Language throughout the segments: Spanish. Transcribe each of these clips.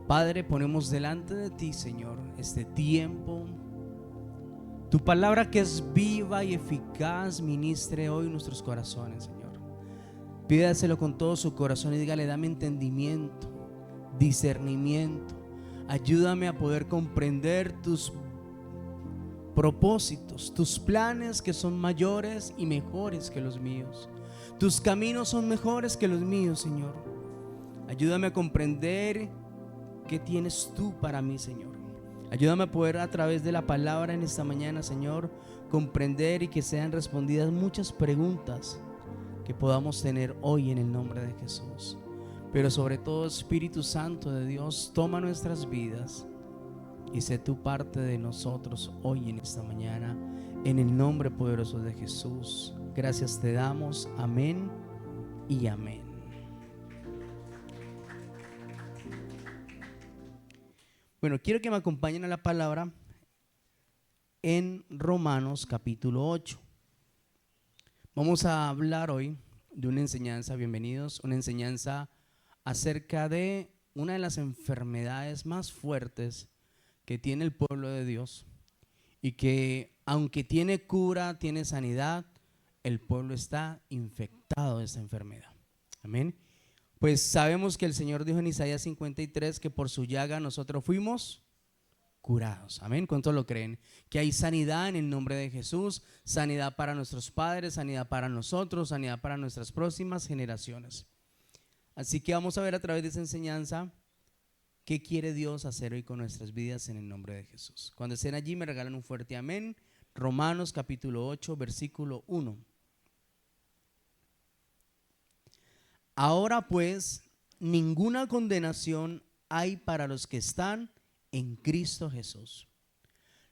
Padre, ponemos delante de ti, Señor, este tiempo. Tu palabra que es viva y eficaz ministre hoy nuestros corazones, Señor. Pídaselo con todo su corazón y dígale: dame entendimiento, discernimiento. Ayúdame a poder comprender tus propósitos, tus planes que son mayores y mejores que los míos. Tus caminos son mejores que los míos, Señor. Ayúdame a comprender qué tienes tú para mí, Señor. Ayúdame a poder, a través de la palabra en esta mañana, Señor, comprender y que sean respondidas muchas preguntas que podamos tener hoy en el nombre de Jesús. Pero sobre todo, Espíritu Santo de Dios, toma nuestras vidas y sé tú parte de nosotros hoy en esta mañana, en el nombre poderoso de Jesús. Gracias te damos, amén y amén. Bueno, quiero que me acompañen a la palabra en Romanos capítulo 8. Vamos a hablar hoy de una enseñanza, bienvenidos, una enseñanza acerca de una de las enfermedades más fuertes que tiene el pueblo de Dios y que, aunque tiene cura, tiene sanidad, el pueblo está infectado de esta enfermedad. Amén. Pues sabemos que el Señor dijo en Isaías 53 que por su llaga nosotros fuimos curados. Amén. ¿Cuántos lo creen? Que hay sanidad en el nombre de Jesús, sanidad para nuestros padres, sanidad para nosotros, sanidad para nuestras próximas generaciones. Así que vamos a ver a través de esa enseñanza qué quiere Dios hacer hoy con nuestras vidas en el nombre de Jesús. Cuando estén allí me regalan un fuerte amén. Romanos capítulo 8, versículo 1. Ahora pues, ninguna condenación hay para los que están en Cristo Jesús.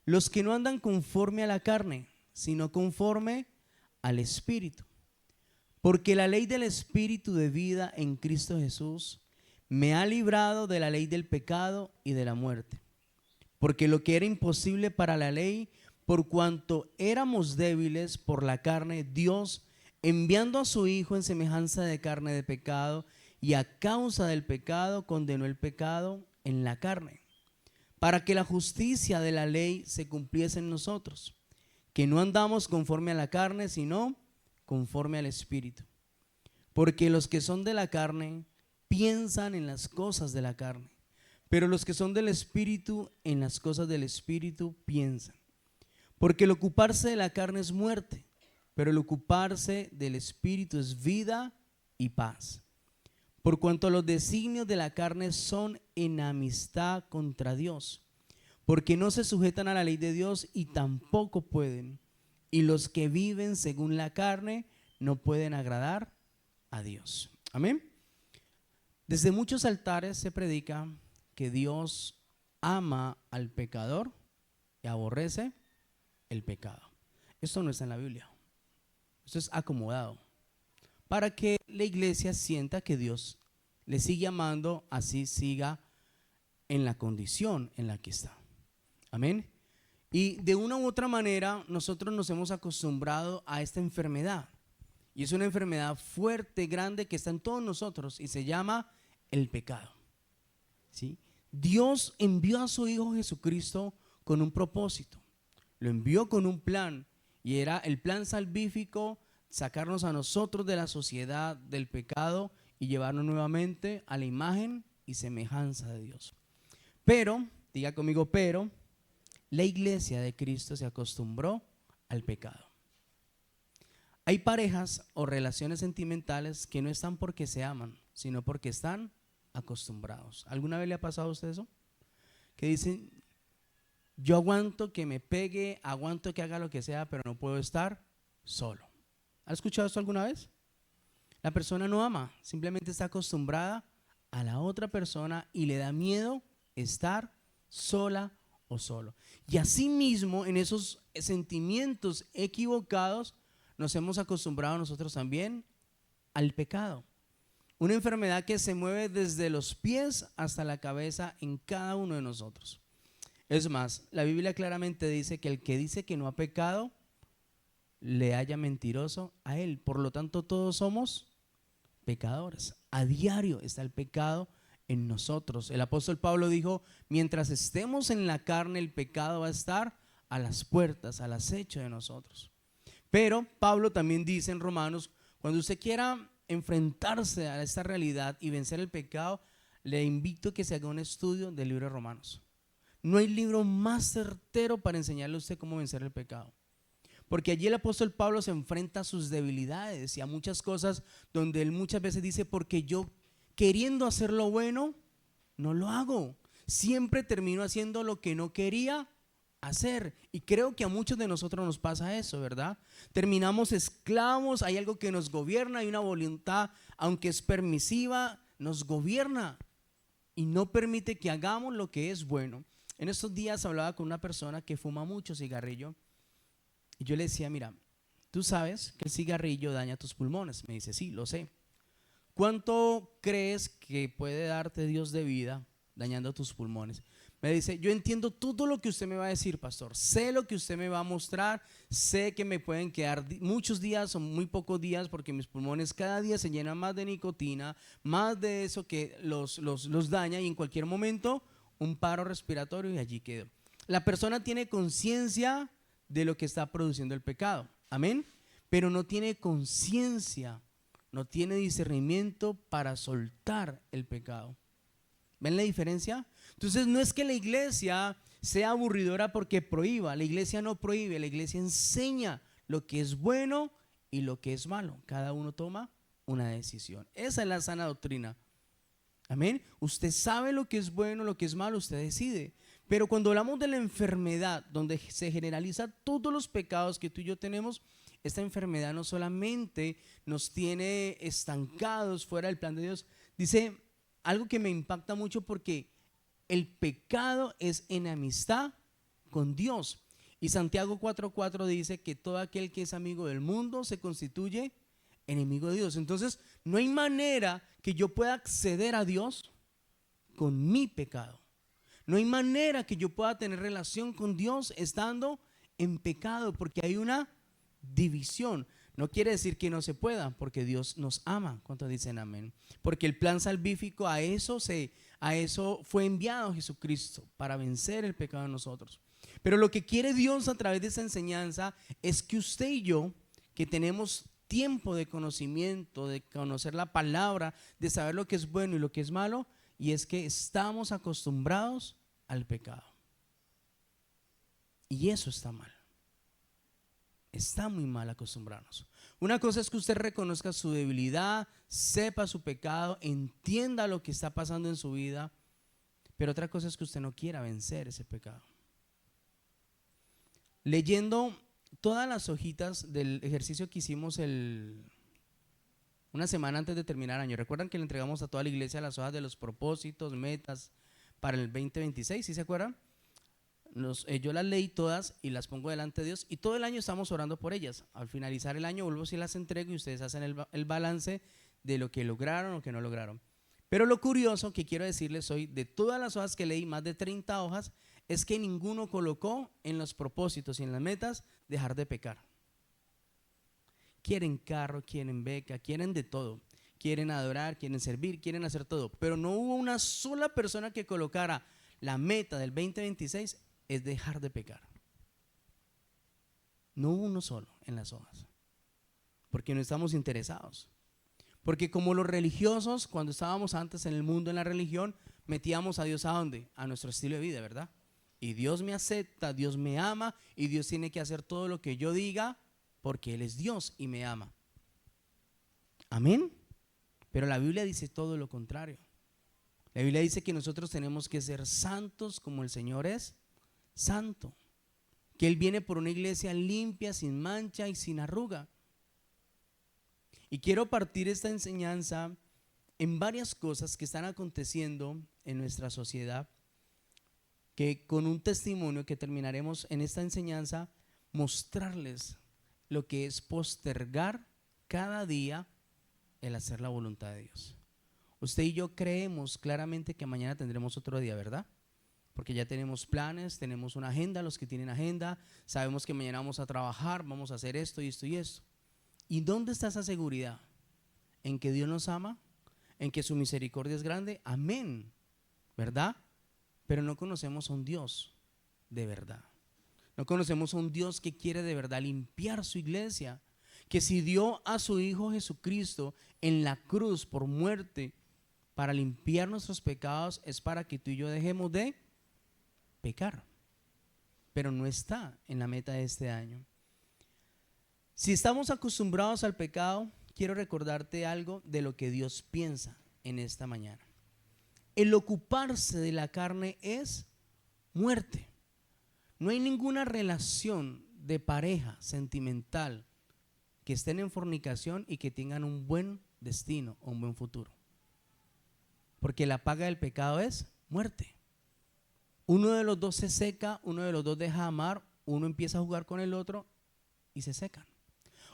Los que no andan conforme a la carne, sino conforme al Espíritu. Porque la ley del Espíritu de vida en Cristo Jesús me ha librado de la ley del pecado y de la muerte. Porque lo que era imposible para la ley, por cuanto éramos débiles por la carne, Dios, enviando a su Hijo en semejanza de carne de pecado, y a causa del pecado condenó el pecado en la carne, para que la justicia de la ley se cumpliese en nosotros, que no andamos conforme a la carne, sino conforme al Espíritu. Porque los que son de la carne piensan en las cosas de la carne, pero los que son del Espíritu en las cosas del Espíritu piensan. Porque el ocuparse de la carne es muerte, pero el ocuparse del Espíritu es vida y paz. Por cuanto los designios de la carne son enemistad contra Dios, porque no se sujetan a la ley de Dios y tampoco pueden. Y los que viven según la carne no pueden agradar a Dios. Amén. Desde muchos altares se predica que Dios ama al pecador y aborrece el pecado. Esto no está en la Biblia. Esto es acomodado para que la iglesia sienta que Dios le sigue amando, así siga en la condición en la que está. Amén. Y de una u otra manera nosotros nos hemos acostumbrado a esta enfermedad. Y es una enfermedad fuerte, grande, que está en todos nosotros y se llama el pecado. ¿Sí? Dios envió a su Hijo Jesucristo con un propósito. Lo envió con un plan. Y era el plan salvífico, sacarnos a nosotros de la sociedad del pecado y llevarnos nuevamente a la imagen y semejanza de Dios. Pero, diga conmigo, pero la iglesia de Cristo se acostumbró al pecado. Hay parejas o relaciones sentimentales que no están porque se aman, sino porque están acostumbrados. ¿Alguna vez le ha pasado a usted eso? Que dicen: yo aguanto que me pegue, aguanto que haga lo que sea, pero no puedo estar solo. ¿Ha escuchado esto alguna vez? La persona no ama, simplemente está acostumbrada a la otra persona y le da miedo estar sola o solo. Y así mismo, en esos sentimientos equivocados, nos hemos acostumbrado nosotros también al pecado. Una enfermedad que se mueve desde los pies hasta la cabeza en cada uno de nosotros. Es más, la Biblia claramente dice que el que dice que no ha pecado, le haya mentiroso a él. Por lo tanto, todos somos pecadores. A diario está el pecado en nosotros. El apóstol Pablo dijo, mientras estemos en la carne, el pecado va a estar a las puertas, al acecho de nosotros. Pero Pablo también dice en Romanos, cuando usted quiera enfrentarse a esta realidad y vencer el pecado, le invito a que se haga un estudio del libro de Romanos. No hay libro más certero para enseñarle a usted cómo vencer el pecado. Porque allí el apóstol Pablo se enfrenta a sus debilidades y a muchas cosas donde él muchas veces dice, porque yo queriendo hacer lo bueno, no lo hago. Siempre termino haciendo lo que no quería hacer. Y creo que a muchos de nosotros nos pasa eso, ¿verdad? Terminamos esclavos, hay algo que nos gobierna, hay una voluntad, aunque es permisiva, nos gobierna y no permite que hagamos lo que es bueno. En estos días hablaba con una persona que fuma mucho cigarrillo y yo le decía, mira, tú sabes que el cigarrillo daña tus pulmones. Me dice, sí, lo sé. ¿Cuánto crees que puede darte Dios de vida dañando tus pulmones? Me dice, yo entiendo todo lo que usted me va a decir, pastor. Sé lo que usted me va a mostrar. Sé que me pueden quedar muchos días o muy pocos días porque mis pulmones cada día se llenan más de nicotina, más de eso que los daña y en cualquier momento un paro respiratorio y allí quedo. La persona tiene conciencia de lo que está produciendo el pecado, amén, pero no tiene conciencia, no tiene discernimiento para soltar el pecado. ¿Ven la diferencia? Entonces no es que la iglesia sea aburridora porque prohíba, la iglesia no prohíbe, la iglesia enseña lo que es bueno y lo que es malo. Cada uno toma una decisión. Esa es la sana doctrina. Amén. Usted sabe lo que es bueno, lo que es malo, usted decide. Pero cuando hablamos de la enfermedad, donde se generaliza todos los pecados que tú y yo tenemos, esta enfermedad no solamente nos tiene estancados fuera del plan de Dios. Dice algo que me impacta mucho porque el pecado es enemistad con Dios. Y Santiago 4:4 dice que todo aquel que es amigo del mundo se constituye enemigo de Dios. Entonces, no hay manera que yo pueda acceder a Dios con mi pecado. No hay manera que yo pueda tener relación con Dios estando en pecado, porque hay una división. No quiere decir que no se pueda, porque Dios nos ama. ¿Cuántos dicen amén? Porque el plan salvífico a eso fue enviado Jesucristo, para vencer el pecado de nosotros. Pero lo que quiere Dios a través de esa enseñanza es que usted y yo, que tenemos tiempo de conocimiento, de conocer la palabra, de saber lo que es bueno y lo que es malo, y es que estamos acostumbrados al pecado. Y eso está mal. Está muy mal acostumbrarnos. Una cosa es que usted reconozca su debilidad, sepa su pecado, entienda lo que está pasando en su vida, pero otra cosa es que usted no quiera vencer ese pecado. Leyendo todas las hojitas del ejercicio que hicimos una semana antes de terminar el año, ¿recuerdan que le entregamos a toda la iglesia las hojas de los propósitos, metas para el 2026? ¿Sí se acuerdan? Yo las leí todas y las pongo delante de Dios y todo el año estamos orando por ellas. Al finalizar el año vuelvo y las entrego y ustedes hacen el balance de lo que lograron o que no lograron. Pero lo curioso que quiero decirles hoy, de todas las hojas que leí, más de 30 hojas, es que ninguno colocó en los propósitos y en las metas dejar de pecar. Quieren carro, quieren beca, quieren de todo. Quieren adorar, quieren servir, quieren hacer todo. Pero no hubo una sola persona que colocara la meta del 2026 es dejar de pecar. No hubo uno solo en las hojas. Porque no estamos interesados. Porque como los religiosos, cuando estábamos antes en el mundo, en la religión, metíamos a Dios ¿a dónde? A nuestro estilo de vida, ¿verdad? Y Dios me acepta, Dios me ama y Dios tiene que hacer todo lo que yo diga porque Él es Dios y me ama. Amén. Pero la Biblia dice todo lo contrario. La Biblia dice que nosotros tenemos que ser santos como el Señor es santo. Que Él viene por una iglesia limpia, sin mancha y sin arruga. Y quiero partir esta enseñanza en varias cosas que están aconteciendo en nuestra sociedad, que con un testimonio que terminaremos en esta enseñanza, mostrarles lo que es postergar cada día el hacer la voluntad de Dios. Usted y yo creemos claramente que mañana tendremos otro día, ¿verdad? Porque ya tenemos planes, tenemos una agenda, los que tienen agenda, sabemos que mañana vamos a trabajar, vamos a hacer esto y esto y esto. ¿Y dónde está esa seguridad? ¿En que Dios nos ama? en que su misericordia es grande, amén, ¿verdad? Pero no conocemos a un Dios de verdad. No conocemos a un Dios que quiere de verdad limpiar su iglesia, que si dio a su Hijo Jesucristo en la cruz por muerte para limpiar nuestros pecados, es para que tú y yo dejemos de pecar. Pero no está en la meta de este año. Si estamos acostumbrados al pecado, quiero recordarte algo de lo que Dios piensa en esta mañana. El ocuparse de la carne es muerte. No hay ninguna relación de pareja sentimental que estén en fornicación y que tengan un buen destino o un buen futuro. Porque la paga del pecado es muerte. Uno de los dos se seca, uno de los dos deja de amar, uno empieza a jugar con el otro y se secan.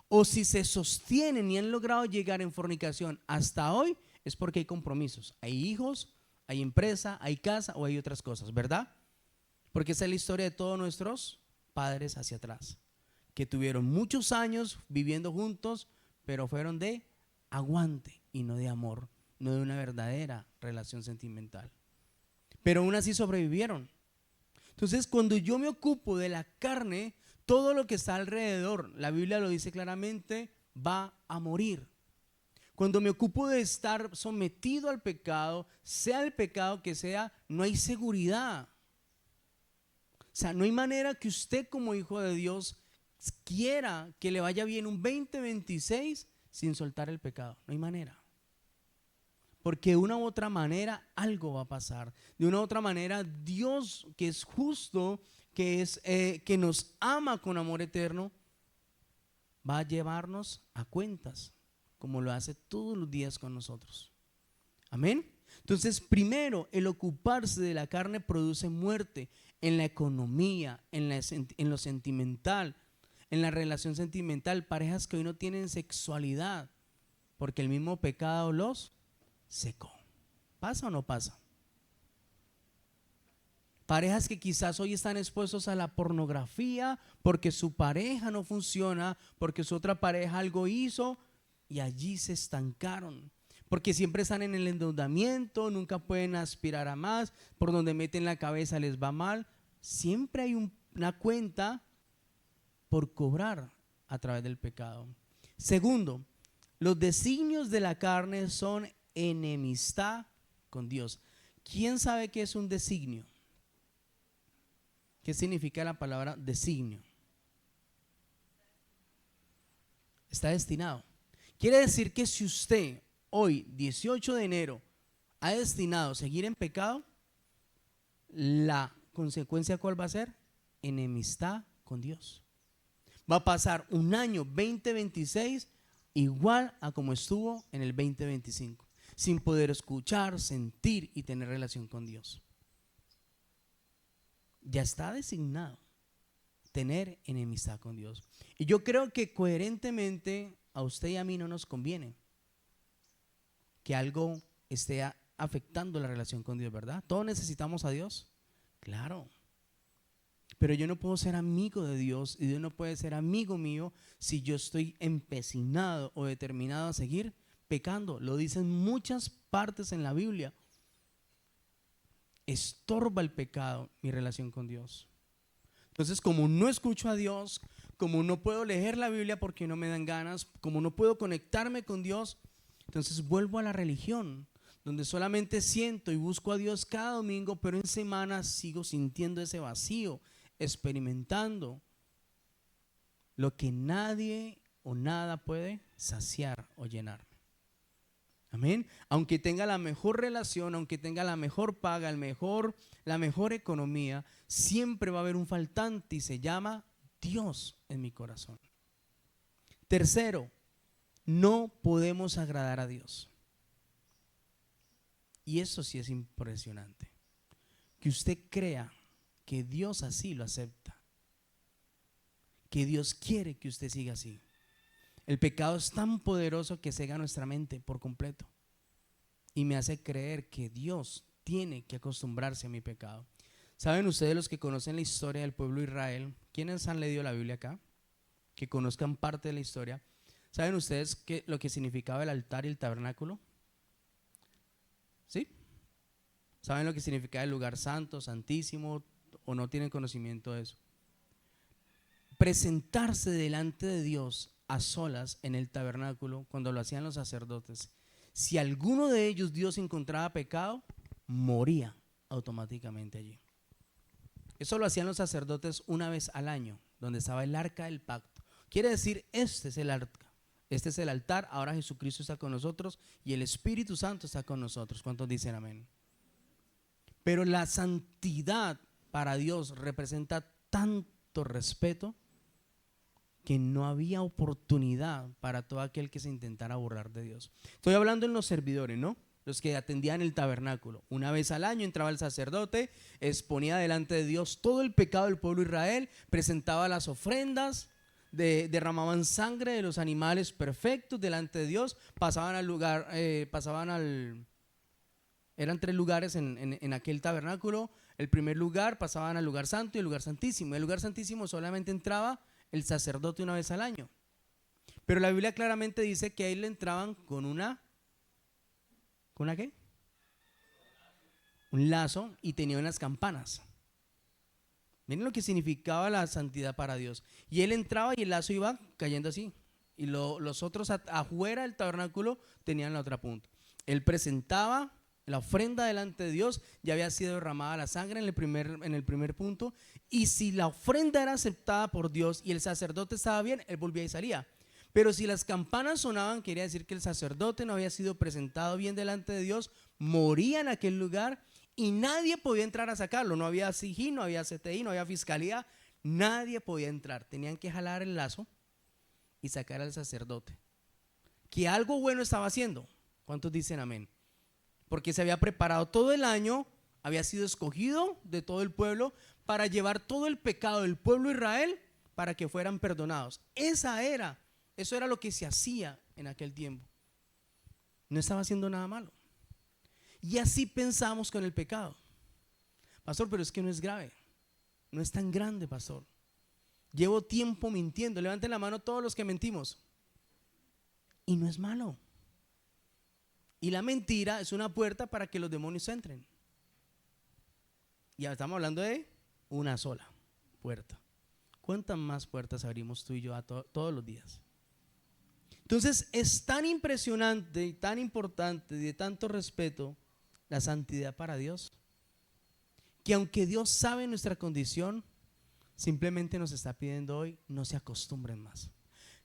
O si se sostienen y han logrado llegar en fornicación hasta hoy, es porque hay compromisos. Hay hijos, hay empresa, hay casa o hay otras cosas, ¿verdad? Porque esa es la historia de todos nuestros padres hacia atrás, que tuvieron muchos años viviendo juntos, pero fueron de aguante y no de amor, no de una verdadera relación sentimental. Pero aún así sobrevivieron. Entonces, cuando yo me ocupo de la carne, todo lo que está alrededor, la Biblia lo dice claramente, va a morir. Cuando me ocupo de estar sometido al pecado, sea el pecado que sea, no hay seguridad. O sea, no hay manera que usted como hijo de Dios quiera que le vaya bien un 2026 sin soltar el pecado. No hay manera. Porque de una u otra manera algo va a pasar. De una u otra manera Dios, que es justo, que nos ama con amor eterno, va a llevarnos a cuentas, como lo hace todos los días con nosotros. Amén. Entonces, primero, el ocuparse de la carne produce muerte en la economía, en lo sentimental, en la relación sentimental. Parejas que hoy no tienen sexualidad porque el mismo pecado los secó. ¿Pasa o no pasa? Parejas que quizás hoy están expuestos a la pornografía porque su pareja no funciona, porque su otra pareja algo hizo y allí se estancaron. Porque siempre están en el endeudamiento, nunca pueden aspirar a más, por donde meten la cabeza les va mal. Siempre hay una cuenta por cobrar a través del pecado. Segundo, los designios de la carne son enemistad con Dios. ¿Quién sabe qué es un designio? ¿Qué significa la palabra designio? Está destinado. Quiere decir que si usted hoy, 18 de enero, ha destinado a seguir en pecado, la consecuencia ¿cuál va a ser? Enemistad con Dios. Va a pasar un año 2026 igual a como estuvo en el 2025, sin poder escuchar, sentir y tener relación con Dios. Ya está designado tener enemistad con Dios. Y yo creo que coherentemente a usted y a mí no nos conviene que algo esté afectando la relación con Dios, ¿verdad? ¿Todos necesitamos a Dios? Claro. Pero yo no puedo ser amigo de Dios y Dios no puede ser amigo mío si yo estoy empecinado o determinado a seguir pecando. Lo dicen muchas partes en la Biblia. Estorba el pecado mi relación con Dios. Entonces, como no escucho a Dios, como no puedo leer la Biblia porque no me dan ganas, como no puedo conectarme con Dios, entonces vuelvo a la religión, donde solamente siento y busco a Dios cada domingo, pero en semana sigo sintiendo ese vacío, experimentando lo que nadie o nada puede saciar o llenar. Amén. Aunque tenga la mejor relación, aunque tenga la mejor paga, la mejor economía, siempre va a haber un faltante y se llama Dios en mi corazón. Tercero, no podemos agradar a Dios. Y eso sí es impresionante. Que usted crea que Dios así lo acepta. Que Dios quiere que usted siga así. El pecado es tan poderoso que cega nuestra mente por completo y me hace creer que Dios tiene que acostumbrarse a mi pecado. ¿Saben ustedes, los que conocen la historia del pueblo de Israel? ¿Quiénes han leído la Biblia acá? Que conozcan parte de la historia. ¿Saben ustedes lo que significaba el altar y el tabernáculo? ¿Sí? ¿Saben lo que significa el lugar santo, santísimo, o no tienen conocimiento de eso? Presentarse delante de Dios a solas en el tabernáculo, cuando lo hacían los sacerdotes, si alguno de ellos Dios encontraba pecado, moría automáticamente allí. Eso lo hacían los sacerdotes una vez al año, donde estaba el arca del pacto. Quiere decir, este es el arca, este es el altar. Ahora Jesucristo está con nosotros y el Espíritu Santo está con nosotros. ¿Cuántos dicen amén? Pero la santidad para Dios representa tanto respeto que no había oportunidad para todo aquel que se intentara burlar de Dios. Estoy hablando en los servidores, ¿no? Los que atendían el tabernáculo. Una vez al año entraba el sacerdote, exponía delante de Dios todo el pecado del pueblo de Israel, presentaba las ofrendas, derramaban sangre de los animales perfectos delante de Dios, pasaban al lugar, eran 3 lugares en aquel tabernáculo. El primer lugar pasaban al lugar santo y el lugar santísimo. El lugar santísimo solamente entraba el sacerdote una vez al año. Pero la Biblia claramente dice que ahí le entraban con una ¿qué? Un lazo, y tenía unas campanas. Miren lo que significaba la santidad para Dios. Y él entraba y el lazo iba cayendo así. Y los otros afuera del tabernáculo tenían la otra punta. Él presentaba la ofrenda delante de Dios, ya había sido derramada la sangre en el primer punto. Y si la ofrenda era aceptada por Dios y el sacerdote estaba bien, él volvía y salía. Pero si las campanas sonaban, quería decir que el sacerdote no había sido presentado bien delante de Dios, moría en aquel lugar y nadie podía entrar a sacarlo. No había SIGI, no había CTI, no había fiscalía, nadie podía entrar. Tenían que jalar el lazo y sacar al sacerdote, que algo bueno estaba haciendo. ¿Cuántos dicen amén? Porque se había preparado todo el año, había sido escogido de todo el pueblo para llevar todo el pecado del pueblo de Israel para que fueran perdonados. Eso era lo que se hacía en aquel tiempo. No estaba haciendo nada malo. Y así pensamos con el pecado. Pastor, pero es que no es grave. No es tan grande, pastor. Llevo tiempo mintiendo. Levanten la mano todos los que mentimos. Y no es malo. Y la mentira es una puerta para que los demonios entren. Ya estamos hablando de una sola puerta. ¿Cuántas más puertas abrimos tú y yo todos los días? Entonces es tan impresionante y tan importante y de tanto respeto la santidad para Dios, que aunque Dios sabe nuestra condición, simplemente nos está pidiendo hoy: no se acostumbren más.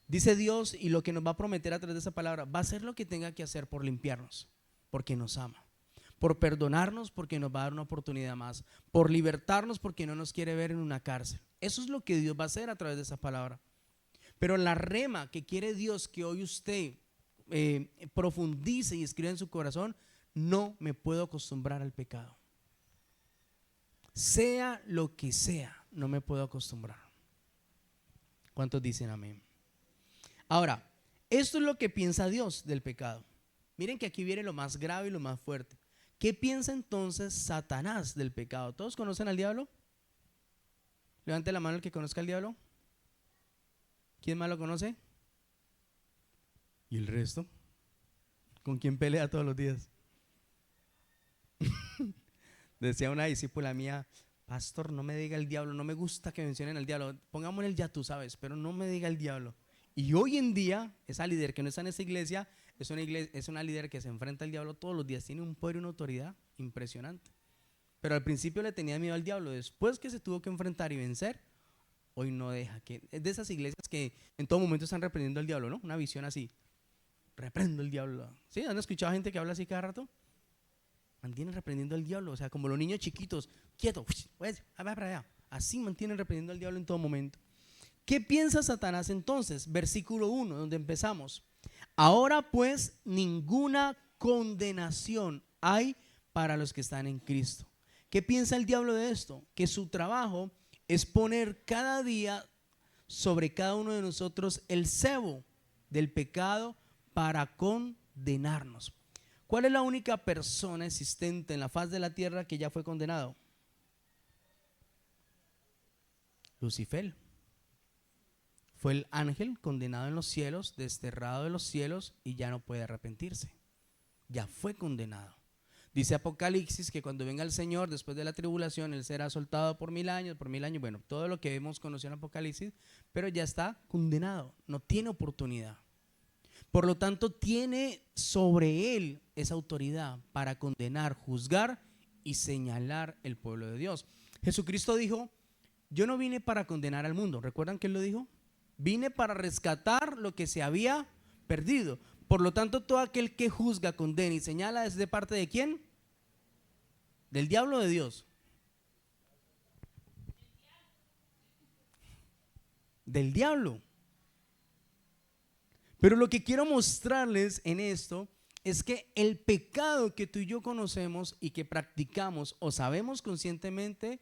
Dice Dios, y lo que nos va a prometer a través de esa palabra, va a hacer lo que tenga que hacer por limpiarnos, porque nos ama, por perdonarnos, porque nos va a dar una oportunidad más, por libertarnos, porque no nos quiere ver en una cárcel. Eso es lo que Dios va a hacer a través de esa palabra. Pero la rema que quiere Dios que hoy usted profundice y escriba en su corazón: no me puedo acostumbrar al pecado. Sea lo que sea, no me puedo acostumbrar. ¿Cuántos dicen amén? Ahora, esto es lo que piensa Dios del pecado. Miren que aquí viene lo más grave y lo más fuerte. ¿Qué piensa entonces Satanás del pecado? ¿Todos conocen al diablo? Levante la mano el que conozca al diablo. ¿Quién más lo conoce? ¿Y el resto? ¿Con quién pelea todos los días? Decía una discípula mía: pastor, no me diga el diablo, no me gusta que mencionen al diablo, pongámosle el ya tú sabes, pero no me diga el diablo. Y hoy en día, esa líder que no está en esa iglesia, es una líder que se enfrenta al diablo todos los días, tiene un poder y una autoridad impresionante. Pero al principio le tenía miedo al diablo, después que se tuvo que enfrentar y vencer, hoy no deja. Es de esas iglesias que en todo momento están reprendiendo al diablo, ¿no? Una visión así: reprendo el diablo. ¿Sí? ¿Han escuchado gente que habla así cada rato? Mantienen reprendiendo al diablo, o sea, como los niños chiquitos: quieto, pues, para allá. Así mantienen reprendiendo al diablo en todo momento. ¿Qué piensa Satanás entonces? Versículo 1, donde empezamos. Ahora pues ninguna condenación hay para los que están en Cristo. ¿Qué piensa el diablo de esto? Que su trabajo es poner cada día sobre cada uno de nosotros el cebo del pecado para condenarnos. ¿Cuál es la única persona existente en la faz de la tierra que ya fue condenado? Lucifer. Fue el ángel condenado en los cielos, desterrado de los cielos, y ya no puede arrepentirse. Ya fue condenado. Dice Apocalipsis que cuando venga el Señor después de la tribulación, Él será soltado por 1000 años, bueno, todo lo que hemos conocido en Apocalipsis, pero ya está condenado, no tiene oportunidad. Por lo tanto, tiene sobre Él esa autoridad para condenar, juzgar y señalar el pueblo de Dios. Jesucristo dijo: yo no vine para condenar al mundo. ¿Recuerdan que Él lo dijo? Vine para rescatar lo que se había perdido. Por lo tanto, todo aquel que juzga, condena y señala es de parte de ¿quién? ¿Del diablo o de Dios? Del diablo. Pero lo que quiero mostrarles en esto es que el pecado que tú y yo conocemos y que practicamos o sabemos conscientemente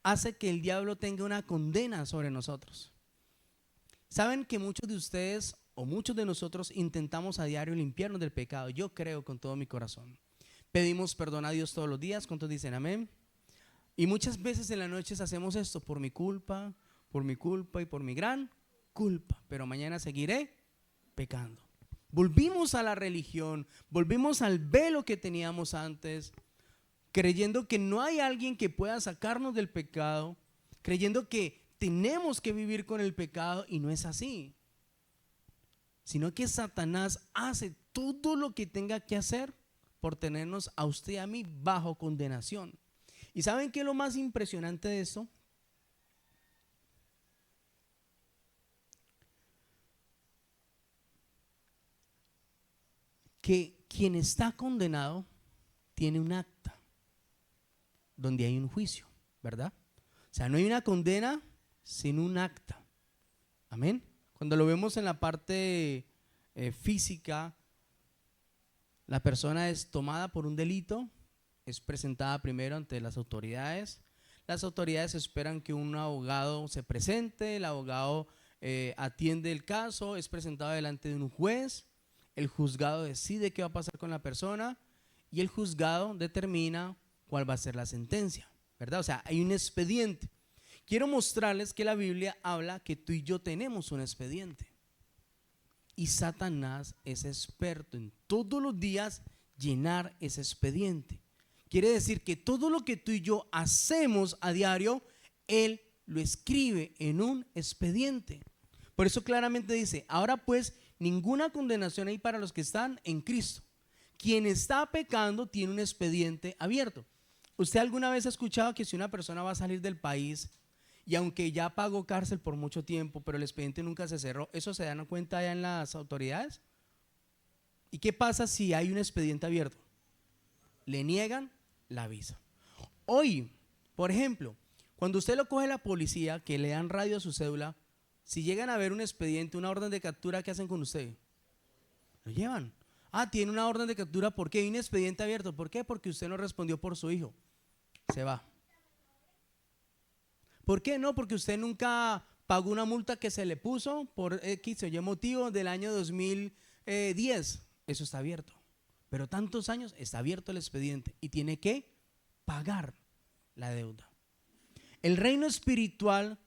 hace que el diablo tenga una condena sobre nosotros. Saben que muchos de ustedes o muchos de nosotros intentamos a diario limpiarnos del pecado. Yo creo con todo mi corazón. Pedimos perdón a Dios todos los días. ¿Cuántos dicen amén? Y muchas veces en las noches hacemos esto por mi culpa y por mi gran culpa. Pero mañana seguiré pecando. Volvimos a la religión, volvimos al velo que teníamos antes, creyendo que no hay alguien que pueda sacarnos del pecado, creyendo que tenemos que vivir con el pecado, y no es así, sino que Satanás hace todo lo que tenga que hacer por tenernos a usted y a mí bajo condenación. ¿Y saben qué es lo más impresionante de esto? Que quien está condenado tiene un acta donde hay un juicio, ¿verdad? O sea, no hay una condena sin un acta. Amén. Cuando lo vemos en la parte física, la persona es tomada por un delito, es presentada primero ante las autoridades. Las autoridades esperan que un abogado se presente, el abogado atiende el caso, es presentado delante de un juez, el juzgado decide qué va a pasar con la persona y el juzgado determina cuál va a ser la sentencia, ¿verdad? O sea, hay un expediente. Quiero mostrarles que la Biblia habla que tú y yo tenemos un expediente. Y Satanás es experto en todos los días llenar ese expediente. Quiere decir que todo lo que tú y yo hacemos a diario, él lo escribe en un expediente. Por eso claramente dice: ahora pues ninguna condenación hay para los que están en Cristo. Quien está pecando tiene un expediente abierto. ¿Usted alguna vez ha escuchado que si una persona va a salir del país y aunque ya pagó cárcel por mucho tiempo, pero el expediente nunca se cerró, eso se dan cuenta ya en las autoridades? ¿Y qué pasa si hay un expediente abierto? Le niegan la visa. Hoy, por ejemplo, cuando usted lo coge la policía, que le dan radio a su cédula, si llegan a ver un expediente, una orden de captura, ¿qué hacen con usted? Lo llevan. Ah, tiene una orden de captura, ¿por qué? Hay un expediente abierto. ¿Por qué? Porque usted no respondió por su hijo. Se va. ¿Por qué? No, porque usted nunca pagó una multa que se le puso por X o Y motivo del año 2010. Eso está abierto. Pero tantos años está abierto el expediente y tiene que pagar la deuda. El reino espiritual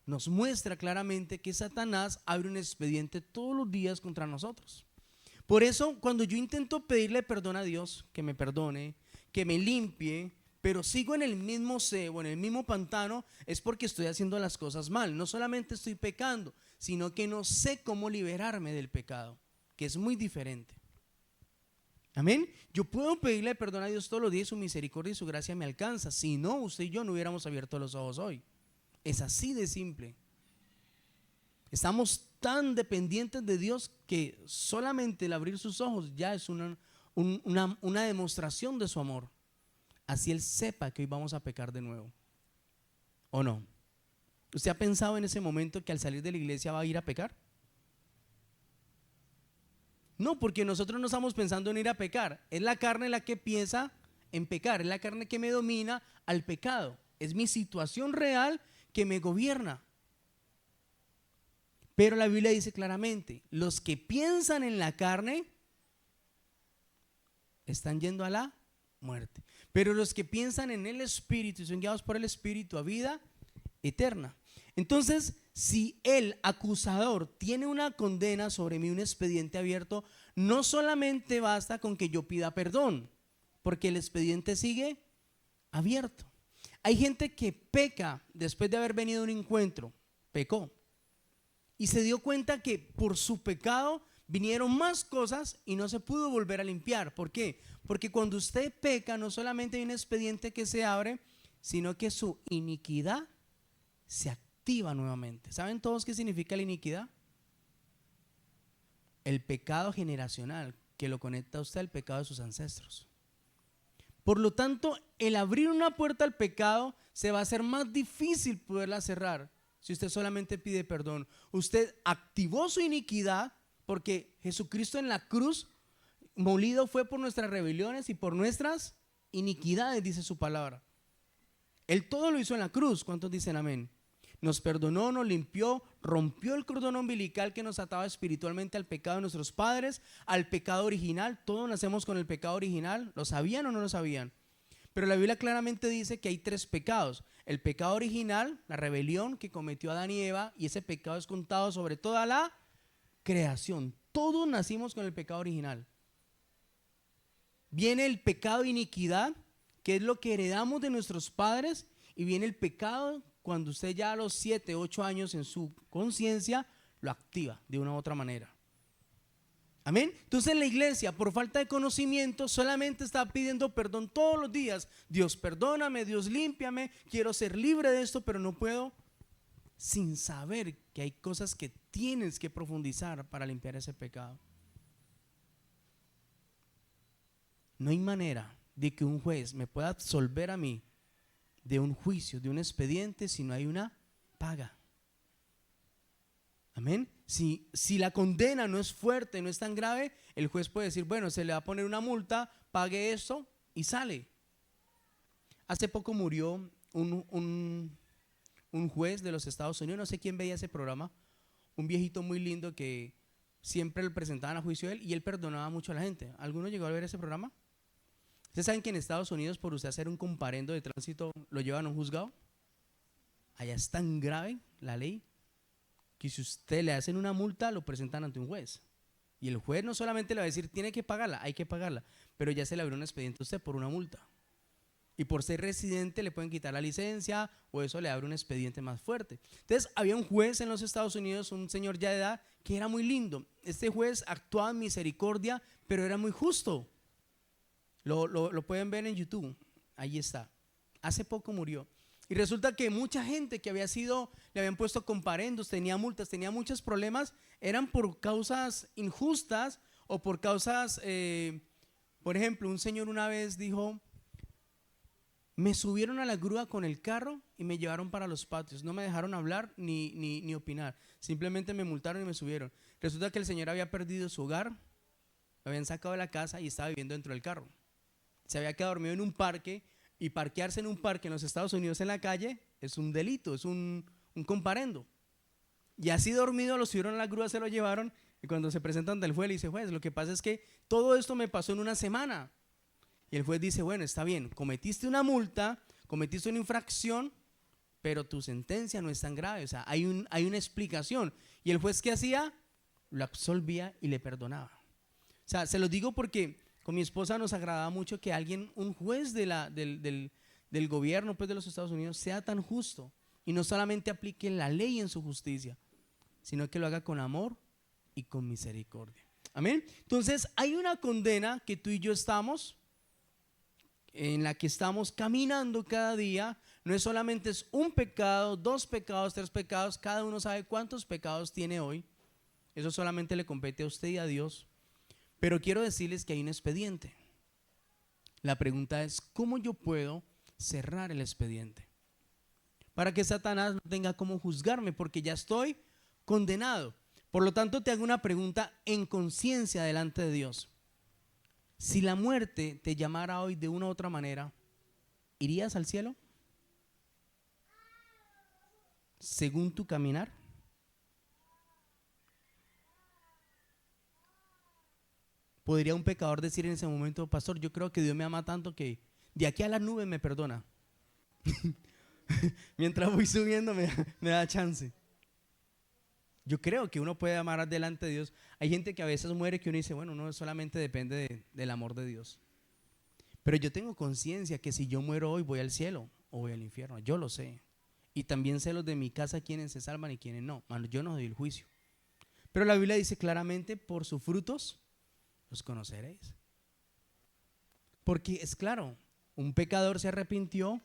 nos muestra claramente que Satanás abre un expediente todos los días contra nosotros. Por eso, cuando yo intento pedirle perdón a Dios, que me perdone, que me limpie, pero sigo en el mismo cebo, en el mismo pantano, es porque estoy haciendo las cosas mal. No solamente estoy pecando, sino que no sé cómo liberarme del pecado, que es muy diferente. Amén. Yo puedo pedirle perdón a Dios todos los días, su misericordia y su gracia me alcanza. Si no, usted y yo no hubiéramos abierto los ojos hoy. Es así de simple. Estamos tan dependientes de Dios que solamente el abrir sus ojos ya es una demostración de su amor. Así Él sepa que hoy vamos a pecar de nuevo. ¿O no? ¿Usted ha pensado en ese momento que al salir de la iglesia va a ir a pecar? No, porque nosotros no estamos pensando en ir a pecar. Es la carne la que piensa en pecar. Es la carne que me domina al pecado. Es mi situación real que me gobierna. Pero la Biblia dice claramente: los que piensan en la carne están yendo a la muerte. Pero los que piensan en el Espíritu y son guiados por el Espíritu a vida eterna. Entonces, si el acusador tiene una condena sobre mí, un expediente abierto, no solamente basta con que yo pida perdón, porque el expediente sigue abierto. Hay gente que peca después de haber venido a un encuentro, pecó, y se dio cuenta que por su pecado vinieron más cosas y no se pudo volver a limpiar. ¿Por qué? Porque cuando usted peca, no solamente hay un expediente que se abre, sino que su iniquidad se activa nuevamente. ¿Saben todos qué significa la iniquidad? El pecado generacional que lo conecta a usted al pecado de sus ancestros. Por lo tanto, el abrir una puerta al pecado se va a hacer más difícil poderla cerrar si usted solamente pide perdón. Usted activó su iniquidad porque Jesucristo en la cruz molido fue por nuestras rebeliones y por nuestras iniquidades, dice su palabra. Él todo lo hizo en la cruz. ¿Cuántos dicen amén? Nos perdonó, nos limpió, rompió el cordón umbilical que nos ataba espiritualmente al pecado de nuestros padres, al pecado original. Todos nacemos con el pecado original. ¿Lo sabían o no lo sabían? Pero la Biblia claramente dice que hay 3 pecados. El pecado original, la rebelión que cometió Adán y Eva, y ese pecado es contado sobre toda la creación. Todos nacimos con el pecado original. Viene el pecado de iniquidad, que es lo que heredamos de nuestros padres, y viene el pecado cuando usted ya a los 7, 8 años en su conciencia lo activa de una u otra manera. Amén. Entonces la iglesia, por falta de conocimiento, solamente está pidiendo perdón todos los días. Dios perdóname, Dios límpiame, quiero ser libre de esto, pero no puedo, sin saber que hay cosas que tienes que profundizar para limpiar ese pecado. No hay manera de que un juez me pueda absolver a mí de un juicio, de un expediente, si no hay una paga. Amén. Si la condena no es fuerte, no es tan grave, el juez puede decir, bueno, se le va a poner una multa, pague esto y sale. Hace poco murió un juez de los Estados Unidos, no sé quién veía ese programa, un viejito muy lindo que siempre le presentaban a juicio a él y él perdonaba mucho a la gente. ¿Alguno llegó a ver ese programa? ¿Ustedes saben que en Estados Unidos por usted hacer un comparendo de tránsito lo llevan a un juzgado? Allá es tan grave la ley que si usted le hacen una multa lo presentan ante un juez. Y el juez no solamente le va a decir tiene que pagarla, hay que pagarla, pero ya se le abrió un expediente a usted por una multa. Y por ser residente le pueden quitar la licencia o eso le abre un expediente más fuerte. Entonces había un juez en los Estados Unidos, un señor ya de edad, que era muy lindo. Este juez actuaba en misericordia, pero era muy justo. Lo pueden ver en YouTube, ahí está. Hace poco murió. Y resulta que mucha gente que le habían puesto comparendos, tenía multas, tenía muchos problemas, eran por causas injustas o por causas, por ejemplo, un señor una vez dijo, me subieron a la grúa con el carro y me llevaron para los patios, no me dejaron hablar ni opinar, simplemente me multaron y me subieron. Resulta que el señor había perdido su hogar, lo habían sacado de la casa y estaba viviendo dentro del carro. Se había quedado dormido en un parque y parquearse en un parque en los Estados Unidos en la calle es un delito, es un comparendo. Y así dormido lo subieron a la grúa, se lo llevaron y cuando se presentan ante el juez le dice, juez, lo que pasa es que todo esto me pasó en una semana. Y el juez dice, bueno, está bien, cometiste una multa, cometiste una infracción, pero tu sentencia no es tan grave, o sea, hay una explicación. Y el juez, ¿qué hacía? Lo absolvía y le perdonaba. O sea, se lo digo porque con mi esposa nos agradaba mucho que alguien, un juez del gobierno pues, de los Estados Unidos sea tan justo y no solamente aplique la ley en su justicia, sino que lo haga con amor y con misericordia. Amén. Entonces hay una condena que tú y yo estamos, en la que estamos caminando cada día. No es solamente es un pecado, 2 pecados, 3 pecados, cada uno sabe cuántos pecados tiene hoy. Eso solamente le compete a usted y a Dios. Pero quiero decirles que hay un expediente. La pregunta es, ¿cómo yo puedo cerrar el expediente? Para que Satanás no tenga cómo juzgarme, porque ya estoy condenado. Por lo tanto, te hago una pregunta en conciencia delante de Dios. Si la muerte te llamara hoy de una u otra manera, ¿irías al cielo? Según tu caminar. ¿Podría un pecador decir en ese momento, pastor, yo creo que Dios me ama tanto que de aquí a las nubes me perdona? Mientras voy subiendo me da chance. Yo creo que uno puede amar delante de Dios. Hay gente que a veces muere que uno dice, bueno, no solamente depende del amor de Dios. Pero yo tengo conciencia que si yo muero hoy voy al cielo o voy al infierno. Yo lo sé. Y también sé los de mi casa quienes se salvan y quienes no. Mano, yo no doy el juicio. Pero la Biblia dice claramente, por sus frutos los conoceréis. Porque es claro, un pecador se arrepintió.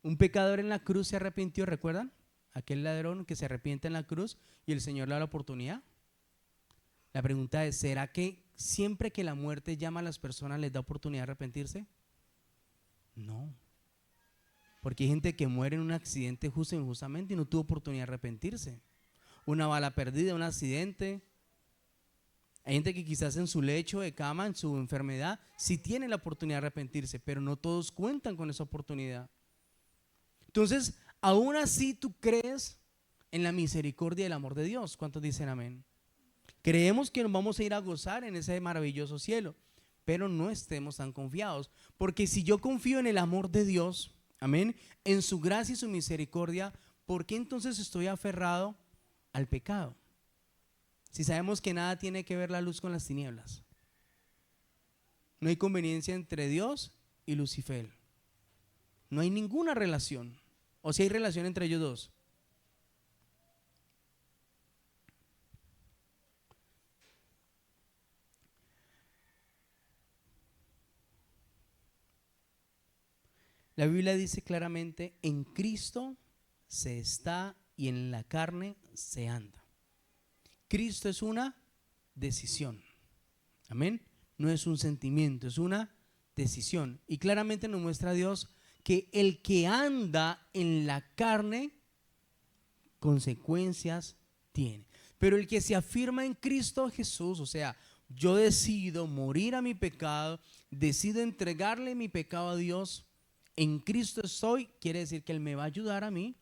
Un pecador en la cruz se arrepintió, ¿recuerdan? Aquel ladrón que se arrepiente en la cruz y el Señor le da la oportunidad. La pregunta es, ¿será que siempre que la muerte llama a las personas les da oportunidad de arrepentirse? No. Porque hay gente que muere en un accidente justo e injustamente y no tuvo oportunidad de arrepentirse. Una bala perdida, un accidente. Hay gente que quizás en su lecho de cama, en su enfermedad, sí tiene la oportunidad de arrepentirse, pero no todos cuentan con esa oportunidad. Entonces, aún así tú crees en la misericordia y el amor de Dios. ¿Cuántos dicen amén? Creemos que nos vamos a ir a gozar en ese maravilloso cielo, pero no estemos tan confiados, porque si yo confío en el amor de Dios, amén, en su gracia y su misericordia, ¿por qué entonces estoy aferrado al pecado? Si sabemos que nada tiene que ver la luz con las tinieblas. No hay conveniencia entre Dios y Lucifer. No hay ninguna relación. O si hay relación entre ellos dos. La Biblia dice claramente, en Cristo se está y en la carne se anda. Cristo es una decisión. Amén. No es un sentimiento, es una decisión. Y claramente nos muestra Dios que el que anda en la carne, consecuencias tiene. Pero el que se afirma en Cristo Jesús, o sea, yo decido morir a mi pecado, decido entregarle mi pecado a Dios, en Cristo estoy, quiere decir que Él me va a ayudar a mí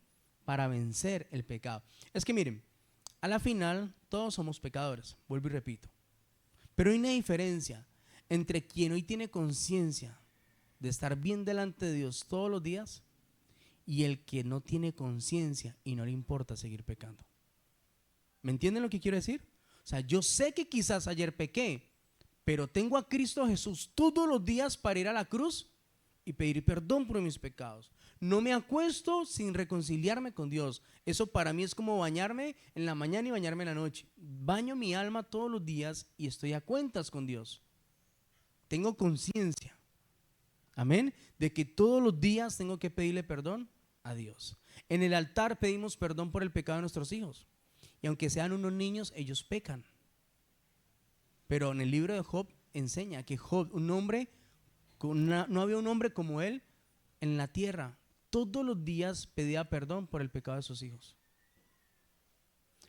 para vencer el pecado. Es que miren, a la final todos somos pecadores, vuelvo y repito. Pero hay una diferencia entre quien hoy tiene conciencia de estar bien delante de Dios todos los días y el que no tiene conciencia y no le importa seguir pecando. ¿Me entienden lo que quiero decir? O sea, yo sé que quizás ayer pequé, pero tengo a Cristo Jesús todos los días para ir a la cruz y pedir perdón por mis pecados. No me acuesto sin reconciliarme con Dios. Eso para mí es como bañarme en la mañana y bañarme en la noche. Baño mi alma todos los días y estoy a cuentas con Dios. Tengo conciencia, amén, de que todos los días tengo que pedirle perdón a Dios. En el altar pedimos perdón por el pecado de nuestros hijos. Y aunque sean unos niños, ellos pecan. Pero en el libro de Job enseña que Job, un hombre, no había un hombre como él en la tierra. Todos los días pedía perdón por el pecado de sus hijos.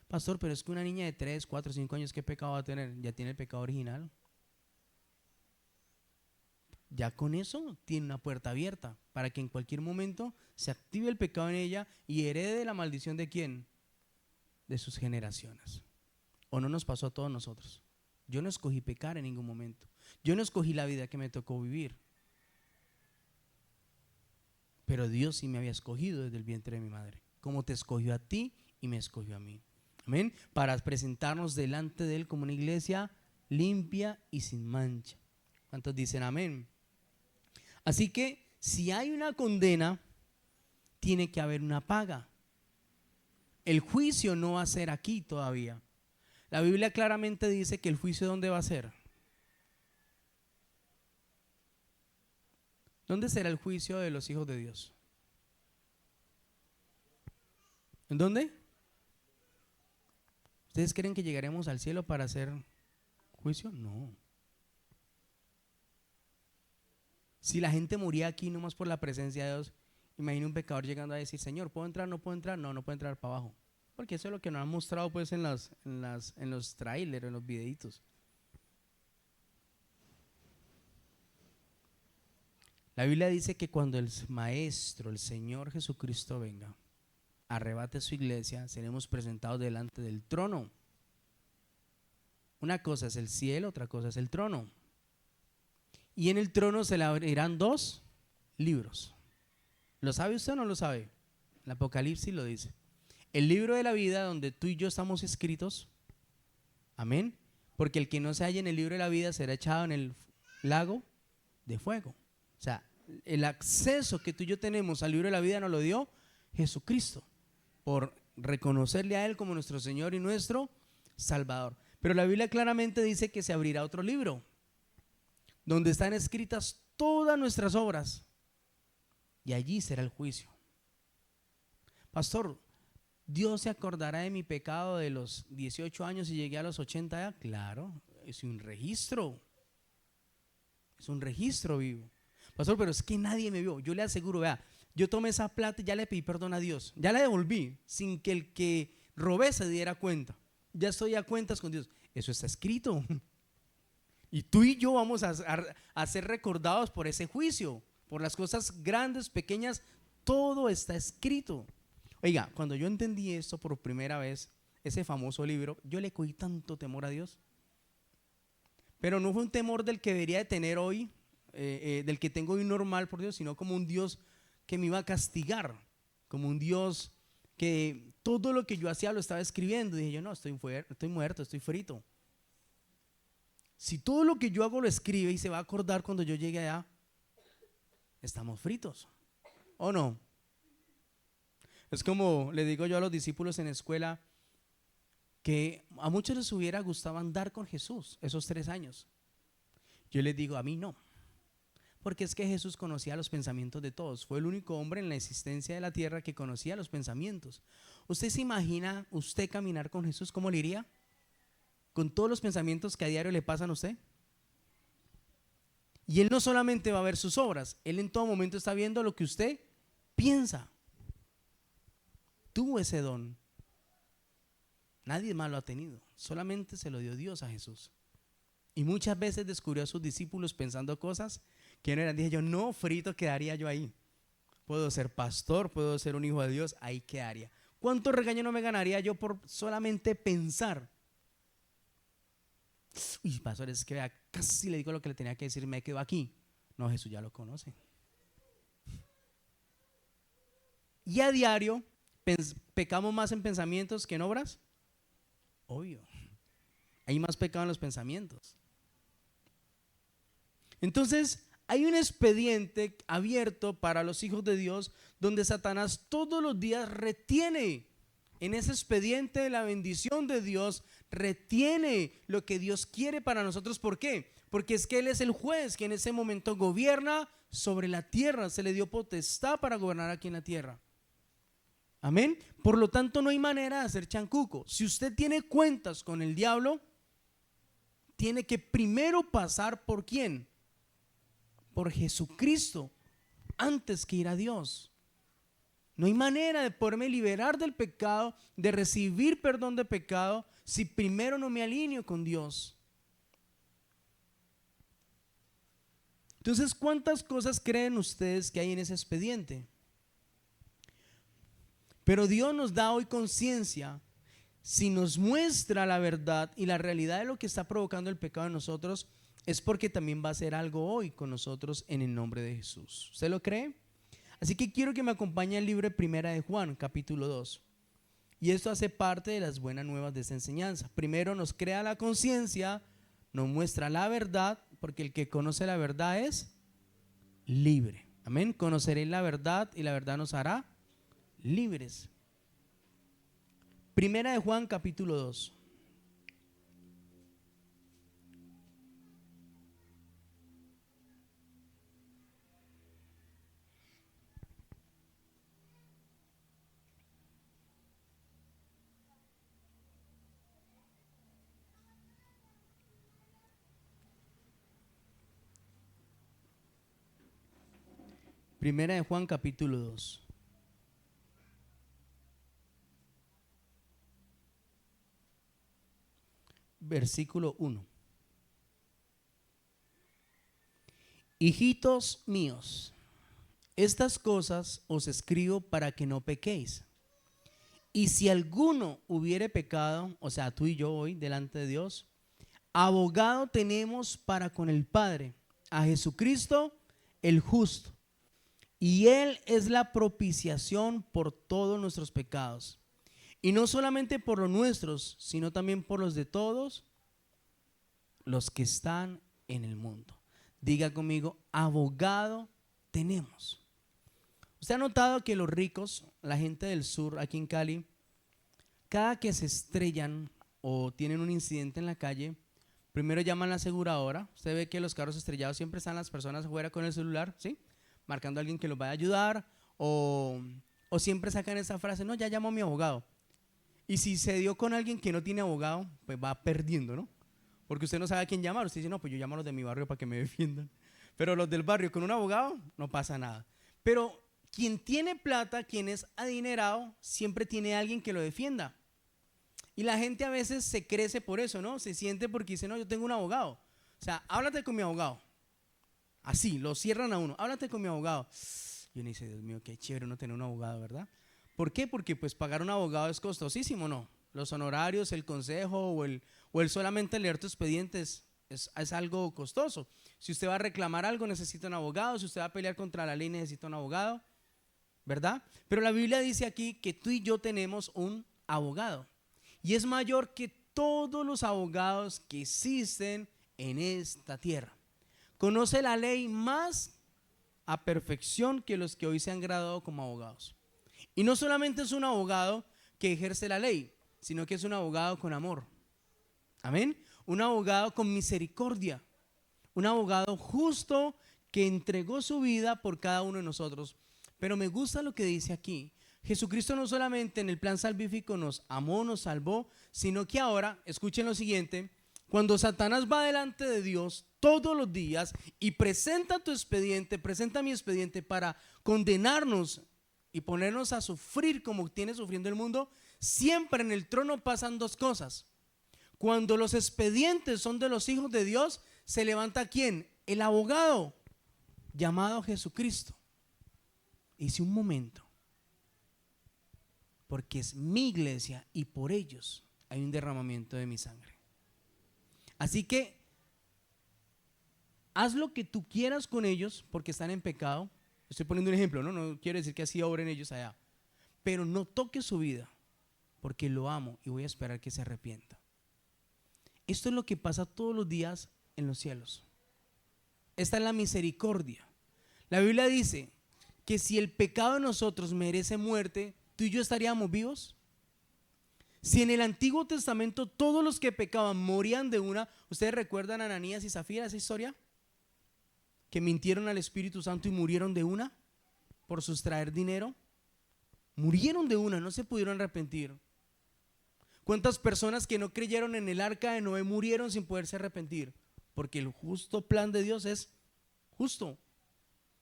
Pastor, pero es que una niña de 3, 4, 5 años, ¿qué pecado va a tener? Ya tiene el pecado original. Ya con eso tiene una puerta abierta para que en cualquier momento se active el pecado en ella y herede la maldición ¿de quién? De sus generaciones. ¿O no nos pasó a todos nosotros? Yo no escogí pecar en ningún momento. Yo no escogí la vida que me tocó vivir. Pero Dios sí me había escogido desde el vientre de mi madre, como te escogió a ti y me escogió a mí. Amén. Para presentarnos delante de Él como una iglesia limpia y sin mancha. ¿Cuántos dicen amén? Así que si hay una condena, tiene que haber una paga. El juicio no va a ser aquí todavía. La Biblia claramente dice que el juicio ¿dónde va a ser? ¿Dónde será el juicio de los hijos de Dios? ¿En dónde? ¿Ustedes creen que llegaremos al cielo para hacer juicio? No. Si la gente moría aquí nomás por la presencia de Dios, imagina un pecador llegando a decir, Señor, ¿puedo entrar? ¿No puedo entrar? No, no puedo entrar para abajo. Porque eso es lo que nos han mostrado pues en los trailers, en los videitos. La Biblia dice que cuando el Maestro, el Señor Jesucristo venga, arrebate su iglesia, seremos presentados delante del trono. Una cosa es el cielo, otra cosa es el trono. Y en el trono se le abrirán 2 libros. ¿Lo sabe usted o no lo sabe? El Apocalipsis lo dice. El libro de la vida donde tú y yo estamos escritos, amén, porque el que no se halla en el libro de la vida será echado en el lago de fuego. O sea, el acceso que tú y yo tenemos al libro de la vida nos lo dio Jesucristo, por reconocerle a Él como nuestro Señor y nuestro Salvador. Pero la Biblia claramente dice que se abrirá otro libro, donde están escritas todas nuestras obras, y allí será el juicio. Pastor, ¿Dios se acordará de mi pecado de los 18 años y llegué a los 80 ya? Claro, es un registro vivo. Pastor, pero es que nadie me vio. Yo le aseguro, vea, yo tomé esa plata y ya le pedí perdón a Dios, ya la devolví sin que el que robé se diera cuenta. Ya estoy a cuentas con Dios. Eso está escrito. Y tú y yo vamos a ser recordados por ese juicio, por las cosas grandes, pequeñas, todo está escrito. Oiga, cuando yo entendí esto por primera vez, ese famoso libro, yo le cogí tanto temor a Dios. Pero no fue un temor del que debería de tener hoy, del que tengo hoy normal por Dios, sino como un Dios que me iba a castigar, como un Dios que todo lo que yo hacía lo estaba escribiendo. Y dije yo, no, estoy muerto, estoy frito. Si todo lo que yo hago lo escribe y se va a acordar cuando yo llegue allá, estamos fritos, ¿o no? Es como le digo yo a los discípulos en la escuela, que a muchos les hubiera gustado andar con Jesús esos 3 años. Yo les digo, a mí no, porque es que Jesús conocía los pensamientos de todos. Fue el único hombre en la existencia de la tierra que conocía los pensamientos. ¿Usted se imagina usted caminar con Jesús? ¿Cómo le iría? Con todos los pensamientos que a diario le pasan a usted. Y Él no solamente va a ver sus obras, Él en todo momento está viendo lo que usted piensa. Tuvo ese don. Nadie más lo ha tenido, solamente se lo dio Dios a Jesús. Y muchas veces descubrió a sus discípulos pensando cosas que no eran. Dije yo, no, frito quedaría yo ahí. Puedo ser pastor, puedo ser un hijo de Dios, ahí quedaría. ¿Cuánto regaño no me ganaría yo por solamente pensar? Uy, pastor, es que vea, casi le digo lo que le tenía que decir, me quedo aquí. No, Jesús ya lo conoce. Y a diario pecamos más en pensamientos que en obras. Obvio, hay más pecado en los pensamientos. Entonces hay un expediente abierto para los hijos de Dios, donde Satanás todos los días retiene en ese expediente la bendición de Dios, retiene lo que Dios quiere para nosotros. ¿Por qué? Porque es que Él es el juez que en ese momento gobierna sobre la tierra, se le dio potestad para gobernar aquí en la tierra. Amén. Por lo tanto, no hay manera de hacer chancuco. Si usted tiene cuentas con el diablo, tiene que primero pasar por ¿quién? Por Jesucristo, antes que ir a Dios. No hay manera de poderme liberar del pecado, de recibir perdón de pecado, si primero no me alineo con Dios. Entonces, ¿cuántas cosas creen ustedes que hay en ese expediente? Pero Dios nos da hoy conciencia. Si nos muestra la verdad y la realidad de lo que está provocando el pecado en nosotros, es porque también va a hacer algo hoy con nosotros en el nombre de Jesús. ¿Usted lo cree? Así que quiero que me acompañe al libro de Primera de Juan, capítulo 2. Y esto hace parte de las buenas nuevas de esta enseñanza. Primero nos crea la conciencia, nos muestra la verdad, porque el que conoce la verdad es libre. Amén. Conoceréis la verdad y la verdad nos hará libres. Primera de Juan, capítulo 2. Primera de Juan, capítulo 2. Versículo 1. Hijitos míos, estas cosas os escribo para que no pequéis. Y si alguno hubiere pecado, o sea, tú y yo hoy delante de Dios, abogado tenemos para con el Padre, a Jesucristo el justo. Y Él es la propiciación por todos nuestros pecados. Y no solamente por los nuestros, sino también por los de todos los que están en el mundo. Diga conmigo, abogado tenemos. ¿Usted ha notado que los ricos, la gente del sur, aquí en Cali, cada que se estrellan o tienen un incidente en la calle, primero llaman a la aseguradora? Usted ve que los carros estrellados siempre están las personas afuera con el celular, ¿sí? Marcando a alguien que los vaya a ayudar, o siempre sacan esa frase, no, ya llamo a mi abogado. Y si se dio con alguien que no tiene abogado, pues va perdiendo, ¿no? Porque usted no sabe a quién llamar. Usted dice, no, pues yo llamo a los de mi barrio para que me defiendan. Pero los del barrio con un abogado, no pasa nada. Pero quien tiene plata, quien es adinerado, siempre tiene alguien que lo defienda. Y la gente a veces se crece por eso, ¿no? Se siente porque dice, no, yo tengo un abogado. O sea, háblate con mi abogado. Así, lo cierran a uno. Háblate con mi abogado. Y uno dice, Dios mío, qué chévere no tener un abogado, ¿verdad? ¿Por qué? Porque pues pagar un abogado es costosísimo, ¿no? Los honorarios, el consejo o el solamente leer tu expediente es algo costoso. Si usted va a reclamar algo, necesita un abogado. Si usted va a pelear contra la ley, necesita un abogado, ¿verdad? Pero la Biblia dice aquí que tú y yo tenemos un abogado. Y es mayor que todos los abogados que existen en esta tierra. Conoce la ley más a perfección que los que hoy se han graduado como abogados. Y no solamente es un abogado que ejerce la ley, sino que es un abogado con amor. Amén. Un abogado con misericordia. Un abogado justo que entregó su vida por cada uno de nosotros. Pero me gusta lo que dice aquí. Jesucristo no solamente en el plan salvífico nos amó, nos salvó, sino que ahora, escuchen lo siguiente, cuando Satanás va delante de Dios todos los días y presenta tu expediente, presenta mi expediente para condenarnos y ponernos a sufrir como tiene sufriendo el mundo, siempre en el trono pasan dos cosas. Cuando los expedientes son de los hijos de Dios, se levanta ¿quién? El abogado llamado Jesucristo. Y dice un momento, porque es mi iglesia y por ellos hay un derramamiento de mi sangre. Así que haz lo que tú quieras con ellos porque están en pecado. Estoy poniendo un ejemplo, no quiero decir que así obren ellos allá, pero no toques su vida porque lo amo y voy a esperar que se arrepienta. Esto es lo que pasa todos los días en los cielos. Esta es la misericordia. La Biblia dice que si el pecado de nosotros merece muerte, ¿tú y yo estaríamos vivos? Si en el Antiguo Testamento todos los que pecaban morían de una, ¿ustedes recuerdan a Ananías y Zafira, esa historia? Que mintieron al Espíritu Santo y murieron de una por sustraer dinero. Murieron de una, no se pudieron arrepentir. ¿Cuántas personas que no creyeron en el arca de Noé murieron sin poderse arrepentir? Porque el justo plan de Dios es justo.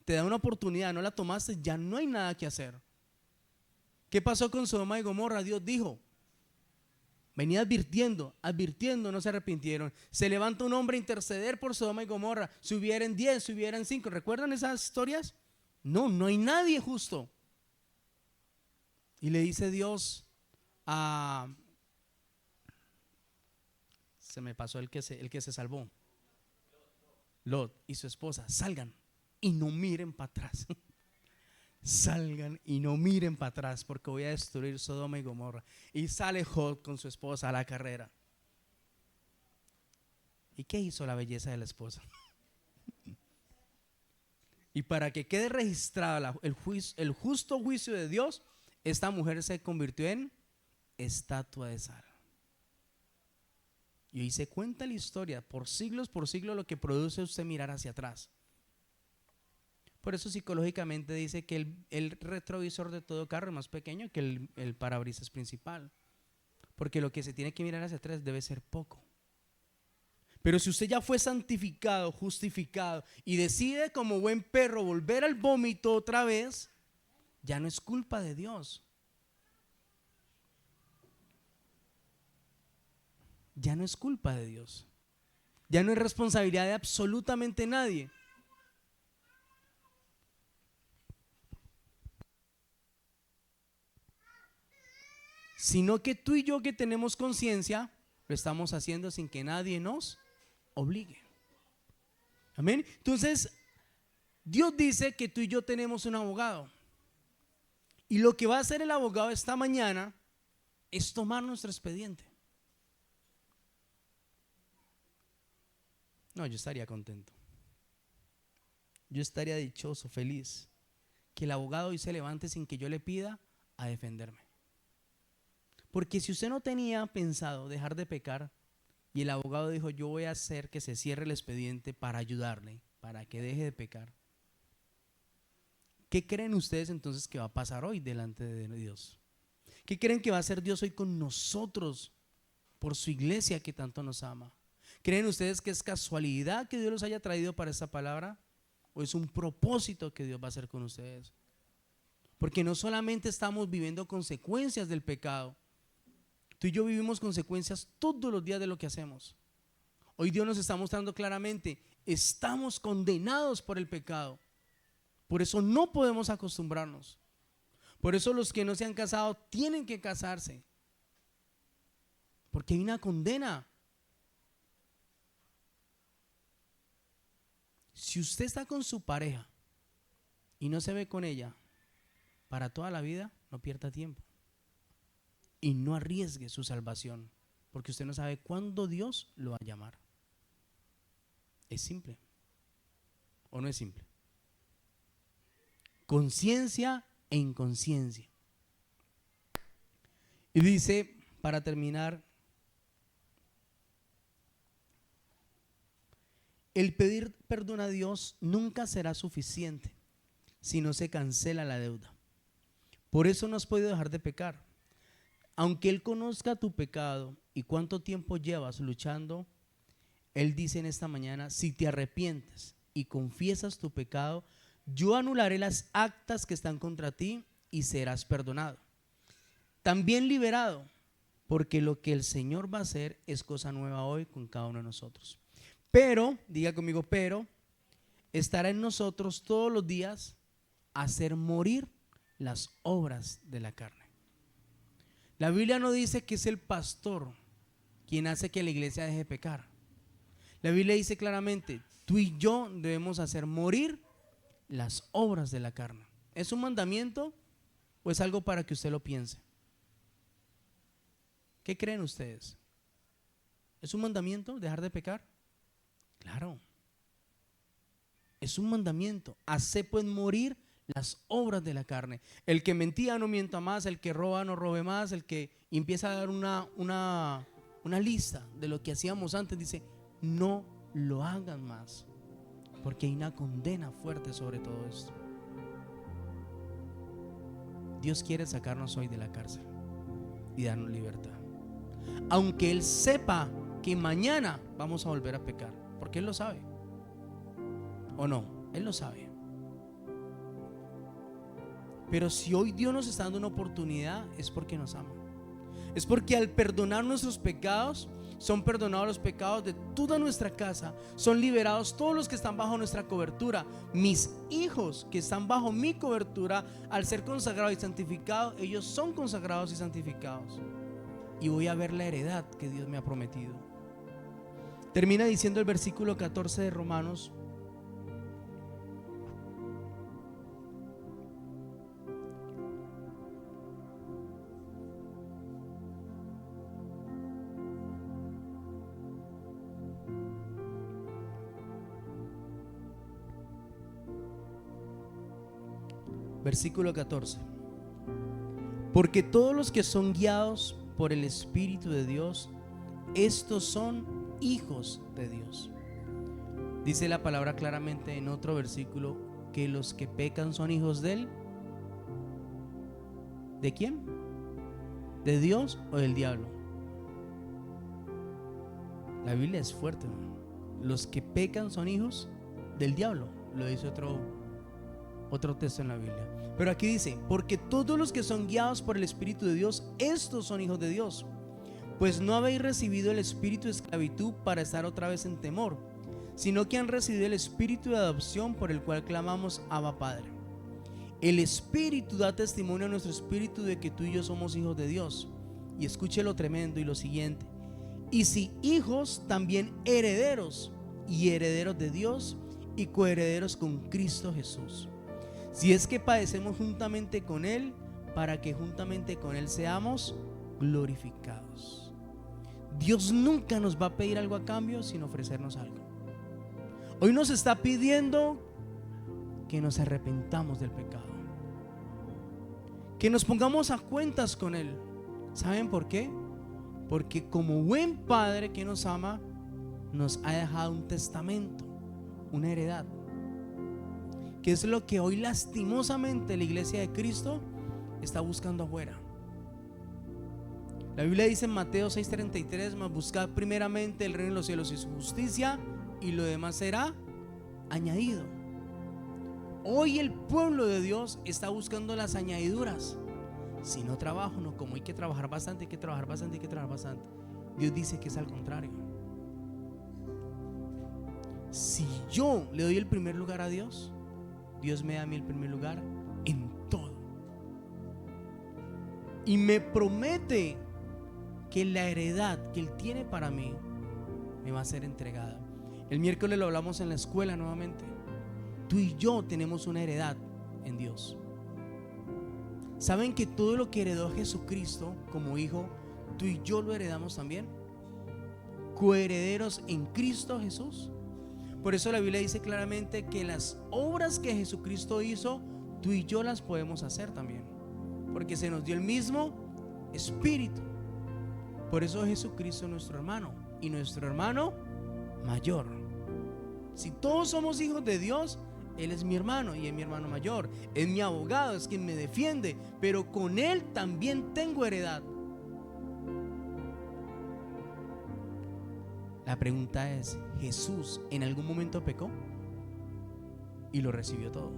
Te da una oportunidad, no la tomaste, ya no hay nada que hacer. ¿Qué pasó con Sodoma y Gomorra? Dios dijo, venía advirtiendo, no se arrepintieron. Se levanta un hombre a interceder por Sodoma y Gomorra. Si hubieran 10, si hubieran 5. ¿Recuerdan esas historias? No hay nadie justo. Y le dice Dios a... Se me pasó el que se salvó. Lot y su esposa, salgan y no miren para atrás. Salgan y no miren para atrás porque voy a destruir Sodoma y Gomorra. Y sale Lot con su esposa a la carrera. ¿Y qué hizo la belleza de la esposa? Y para que quede registrada el justo juicio de Dios, esta mujer se convirtió en estatua de sal. Y ahí se cuenta la historia por siglos lo que produce usted mirar hacia atrás. Por eso psicológicamente dice que el retrovisor de todo carro es más pequeño que el parabrisas principal. Porque lo que se tiene que mirar hacia atrás debe ser poco. Pero si usted ya fue santificado, justificado y decide como buen perro volver al vómito otra vez, ya no es culpa de Dios. Ya no es culpa de Dios. Ya no es responsabilidad de absolutamente nadie. Sino que tú y yo que tenemos conciencia, lo estamos haciendo sin que nadie nos obligue. Amén. Entonces, Dios dice que tú y yo tenemos un abogado. Y lo que va a hacer el abogado esta mañana es tomar nuestro expediente. No, yo estaría contento. Yo estaría dichoso, feliz, que el abogado hoy se levante sin que yo le pida a defenderme. Porque si usted no tenía pensado dejar de pecar y el abogado dijo, yo voy a hacer que se cierre el expediente para ayudarle, para que deje de pecar, ¿qué creen ustedes entonces que va a pasar hoy delante de Dios? ¿Qué creen que va a hacer Dios hoy con nosotros por su iglesia que tanto nos ama? ¿Creen ustedes que es casualidad que Dios los haya traído para esta palabra? ¿O es un propósito que Dios va a hacer con ustedes? Porque no solamente estamos viviendo consecuencias del pecado, tú y yo vivimos consecuencias todos los días de lo que hacemos. Hoy Dios nos está mostrando claramente, estamos condenados por el pecado. Por eso no podemos acostumbrarnos. Por eso los que no se han casado tienen que casarse. Porque hay una condena. Si usted está con su pareja y no se ve con ella para toda la vida, no pierda tiempo. Y no arriesgue su salvación, porque usted no sabe cuándo Dios lo va a llamar. ¿Es simple o no es simple? Conciencia e inconsciencia. Y dice, para terminar, el pedir perdón a Dios nunca será suficiente si no se cancela la deuda. Por eso no has podido dejar de pecar. Aunque Él conozca tu pecado y cuánto tiempo llevas luchando, Él dice en esta mañana, si te arrepientes y confiesas tu pecado, yo anularé las actas que están contra ti y serás perdonado. También liberado, porque lo que el Señor va a hacer es cosa nueva hoy con cada uno de nosotros. Pero, diga conmigo, pero estará en nosotros todos los días hacer morir las obras de la carne. La Biblia no dice que es el pastor quien hace que la iglesia deje de pecar. La Biblia dice claramente, tú y yo debemos hacer morir las obras de la carne. ¿Es un mandamiento o es algo para que usted lo piense? ¿Qué creen ustedes? ¿Es un mandamiento dejar de pecar? Claro. Es un mandamiento. Hace pues morir las obras de la carne. El que mentía no mienta más, el que roba no robe más, el que empieza a dar una lista de lo que hacíamos antes, dice, no lo hagan más, porque hay una condena fuerte sobre todo esto. Dios quiere sacarnos hoy de la cárcel y darnos libertad, aunque Él sepa que mañana vamos a volver a pecar, porque Él lo sabe. ¿O no? Él lo sabe. Pero si hoy Dios nos está dando una oportunidad, es porque nos ama. Es porque al perdonar nuestros pecados, son perdonados los pecados de toda nuestra casa, son liberados todos los que están bajo nuestra cobertura. Mis hijos que están bajo mi cobertura, al ser consagrados y santificados, ellos son consagrados y santificados. Y voy a ver la heredad que Dios me ha prometido. Termina diciendo el versículo 14 de Romanos: versículo 14. Porque todos los que son guiados por el Espíritu de Dios, estos son hijos de Dios. Dice la palabra claramente en otro versículo que los que pecan son hijos de él. ¿De quién? ¿De Dios o del diablo? La Biblia es fuerte, ¿no? Los que pecan son hijos del diablo, lo dice otro texto en la Biblia. Pero aquí dice, porque todos los que son guiados por el Espíritu de Dios, estos son hijos de Dios. Pues no habéis recibido el espíritu de esclavitud para estar otra vez en temor, sino que han recibido el espíritu de adopción, por el cual clamamos Abba Padre. El Espíritu da testimonio a nuestro espíritu de que tú y yo somos hijos de Dios. Y escuche lo tremendo y lo siguiente: y si hijos, también herederos, y herederos de Dios, y coherederos con Cristo Jesús, si es que padecemos juntamente con Él, para que juntamente con Él seamos glorificados. Dios nunca nos va a pedir algo a cambio sin ofrecernos algo. Hoy nos está pidiendo que nos arrepentamos del pecado, que nos pongamos a cuentas con Él. ¿Saben por qué? Porque como buen padre que nos ama, nos ha dejado un testamento, una heredad, que es lo que hoy lastimosamente la iglesia de Cristo está buscando afuera. La Biblia dice en Mateo 6:33: mas buscad primeramente el reino de los cielos y su justicia, y lo demás será añadido. Hoy el pueblo de Dios está buscando las añadiduras. Si no trabajo, no como, hay que trabajar bastante, hay que trabajar bastante, hay que trabajar bastante. Dios dice que es al contrario. Si yo le doy el primer lugar a Dios, Dios me da a mí el primer lugar en todo. Y me promete que la heredad que Él tiene para mí me va a ser entregada. El miércoles lo hablamos en la escuela nuevamente. Tú y yo tenemos una heredad en Dios. ¿Saben que todo lo que heredó Jesucristo como hijo, tú y yo lo heredamos también? Coherederos en Cristo Jesús. Por eso la Biblia dice claramente que las obras que Jesucristo hizo, tú y yo las podemos hacer también, porque se nos dio el mismo Espíritu. Por eso Jesucristo es nuestro hermano, y nuestro hermano mayor. Si todos somos hijos de Dios, Él es mi hermano y es mi hermano mayor, es mi abogado, es quien me defiende, pero con Él también tengo heredad. La pregunta es: ¿Jesús en algún momento pecó? Y lo recibió todo.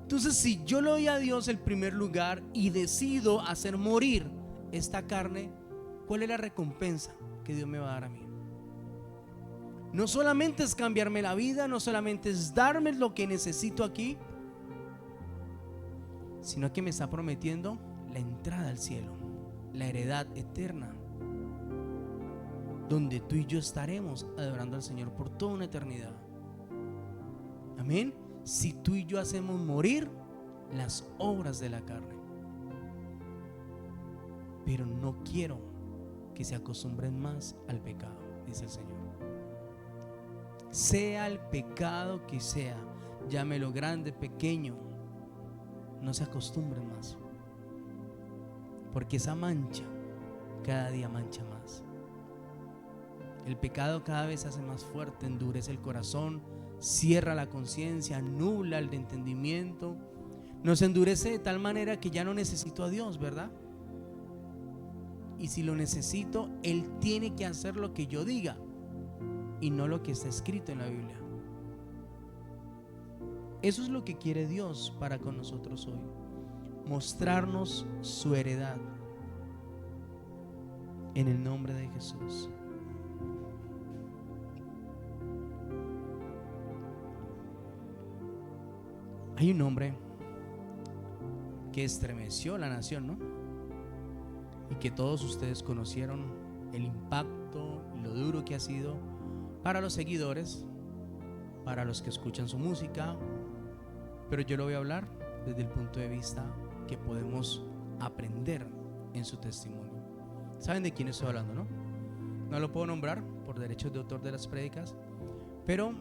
Entonces, si yo le doy a Dios el primer lugar y decido hacer morir esta carne, ¿cuál es la recompensa que Dios me va a dar a mí? No solamente es cambiarme la vida, no solamente es darme lo que necesito aquí, sino que me está prometiendo la entrada al cielo, la heredad eterna, donde tú y yo estaremos adorando al Señor por toda una eternidad. Amén. Si tú y yo hacemos morir las obras de la carne. Pero no quiero que se acostumbren más al pecado, dice el Señor. Sea el pecado que sea, llámelo grande, pequeño, no se acostumbren más, porque esa mancha cada día mancha más. El pecado cada vez se hace más fuerte, endurece el corazón, cierra la conciencia, nubla el entendimiento, nos endurece de tal manera que ya no necesito a Dios, ¿verdad? Y si lo necesito, Él tiene que hacer lo que yo diga y no lo que está escrito en la Biblia. Eso es lo que quiere Dios para con nosotros hoy, mostrarnos su heredad en el nombre de Jesús. Hay un hombre que estremeció la nación, ¿no? Y que todos ustedes conocieron el impacto y lo duro que ha sido para los seguidores, para los que escuchan su música. Pero yo lo voy a hablar desde el punto de vista que podemos aprender en su testimonio. ¿Saben de quién estoy hablando, no? No lo puedo nombrar por derechos de autor de las prédicas, pero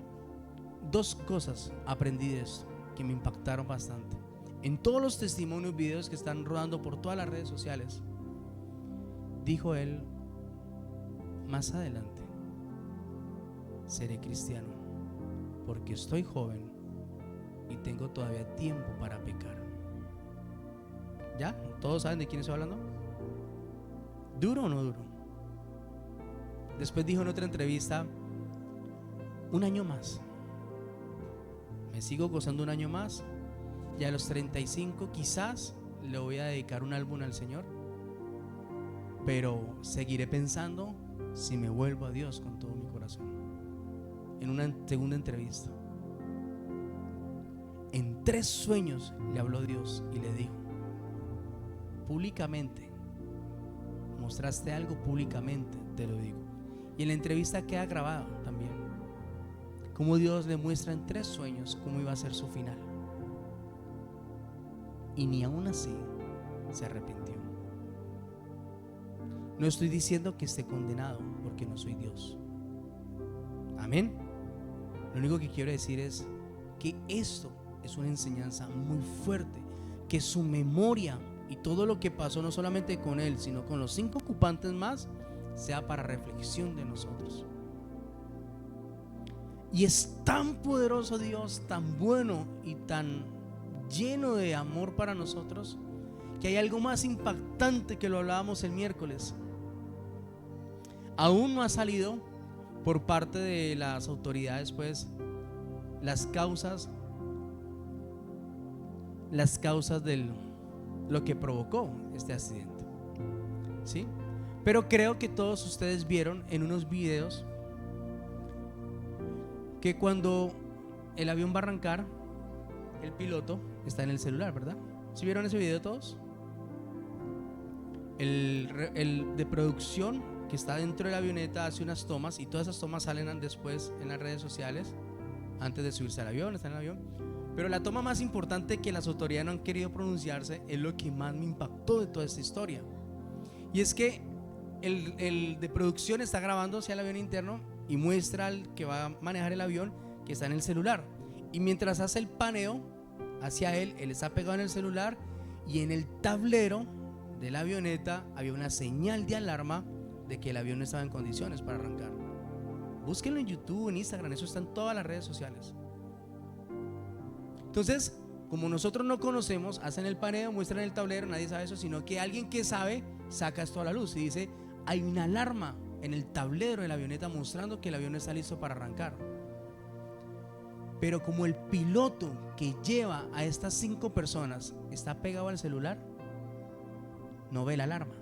dos cosas aprendí de esto que me impactaron bastante. En todos los testimonios, videos que están rodando por todas las redes sociales, dijo él: más adelante seré cristiano porque estoy joven y tengo todavía tiempo para pecar. ¿Ya? ¿Todos saben de quién estoy hablando? ¿Duro o no duro? Después dijo en otra entrevista: un año más, me sigo gozando un año más, y a los 35 quizás le voy a dedicar un álbum al Señor, pero seguiré pensando si me vuelvo a Dios con todo mi corazón. En una segunda entrevista, en 3 sueños le habló Dios y le dijo: públicamente, mostraste algo públicamente, te lo digo. Y en la entrevista queda grabado también cómo Dios le muestra en 3 sueños cómo iba a ser su final, y ni aún así se arrepintió. No estoy diciendo que esté condenado, porque no soy Dios. Amén. Lo único que quiero decir es que esto es una enseñanza muy fuerte, que su memoria y todo lo que pasó no solamente con él, sino con los 5 ocupantes más, sea para reflexión de nosotros. Y es tan poderoso Dios, tan bueno y tan lleno de amor para nosotros, que hay algo más impactante que lo hablábamos el miércoles. Aún no ha salido por parte de las autoridades, pues, las causas de lo que provocó este accidente, ¿sí? Pero creo que todos ustedes vieron en unos videos que cuando el avión va a arrancar, el piloto está en el celular, ¿verdad? ¿Sí vieron ese video todos? El de producción que está dentro de la avioneta hace unas tomas, y todas esas tomas salen después en las redes sociales, antes de subirse al avión, está en el avión. Pero la toma más importante, que las autoridades no han querido pronunciarse, es lo que más me impactó de toda esta historia. Y es que el de producción está grabando hacia el avión interno y muestra al que va a manejar el avión que está en el celular. Y mientras hace el paneo hacia él está pegado en el celular, y en el tablero de la avioneta había una señal de alarma de que el avión no estaba en condiciones para arrancar. Búsquenlo en YouTube, en Instagram, eso está en todas las redes sociales. Entonces, como nosotros no conocemos, hacen el paneo, muestran el tablero, nadie sabe eso, sino que alguien que sabe saca esto a la luz y dice: hay una alarma en el tablero de la avioneta mostrando que el avión está listo para arrancar. Pero como el piloto que lleva a estas 5 personas está pegado al celular, no ve la alarma.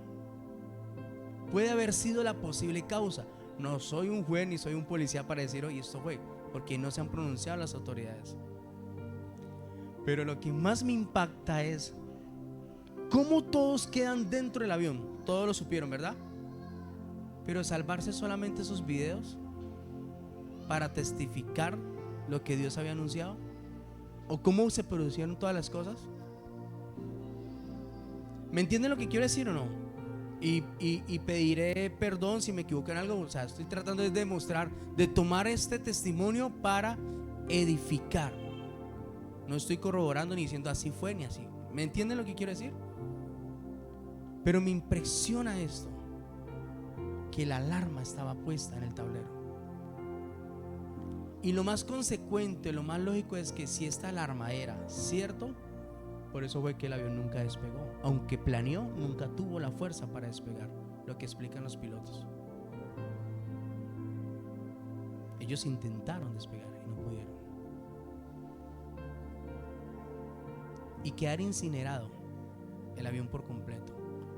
Puede haber sido la posible causa. No soy un juez ni soy un policía para decir: oye, esto fue, porque no se han pronunciado las autoridades. Pero lo que más me impacta es cómo todos quedan dentro del avión. Todos lo supieron, ¿verdad? Pero salvarse solamente esos videos para testificar lo que Dios había anunciado, o cómo se producieron todas las cosas. ¿Me entienden lo que quiero decir o no? Y pediré perdón si me equivoco en algo. O sea, estoy tratando de demostrar, de tomar este testimonio para edificar. No estoy corroborando ni diciendo así fue ni así. ¿Me entienden lo que quiero decir? Pero me impresiona esto, que la alarma estaba puesta en el tablero. Y lo más consecuente, lo más lógico es que si esta alarma era cierto, por eso fue que el avión nunca despegó. Aunque planeó, nunca tuvo la fuerza para despegar, lo que explican los pilotos. Ellos intentaron despegar y no pudieron. Y quedar incinerado el avión por completo,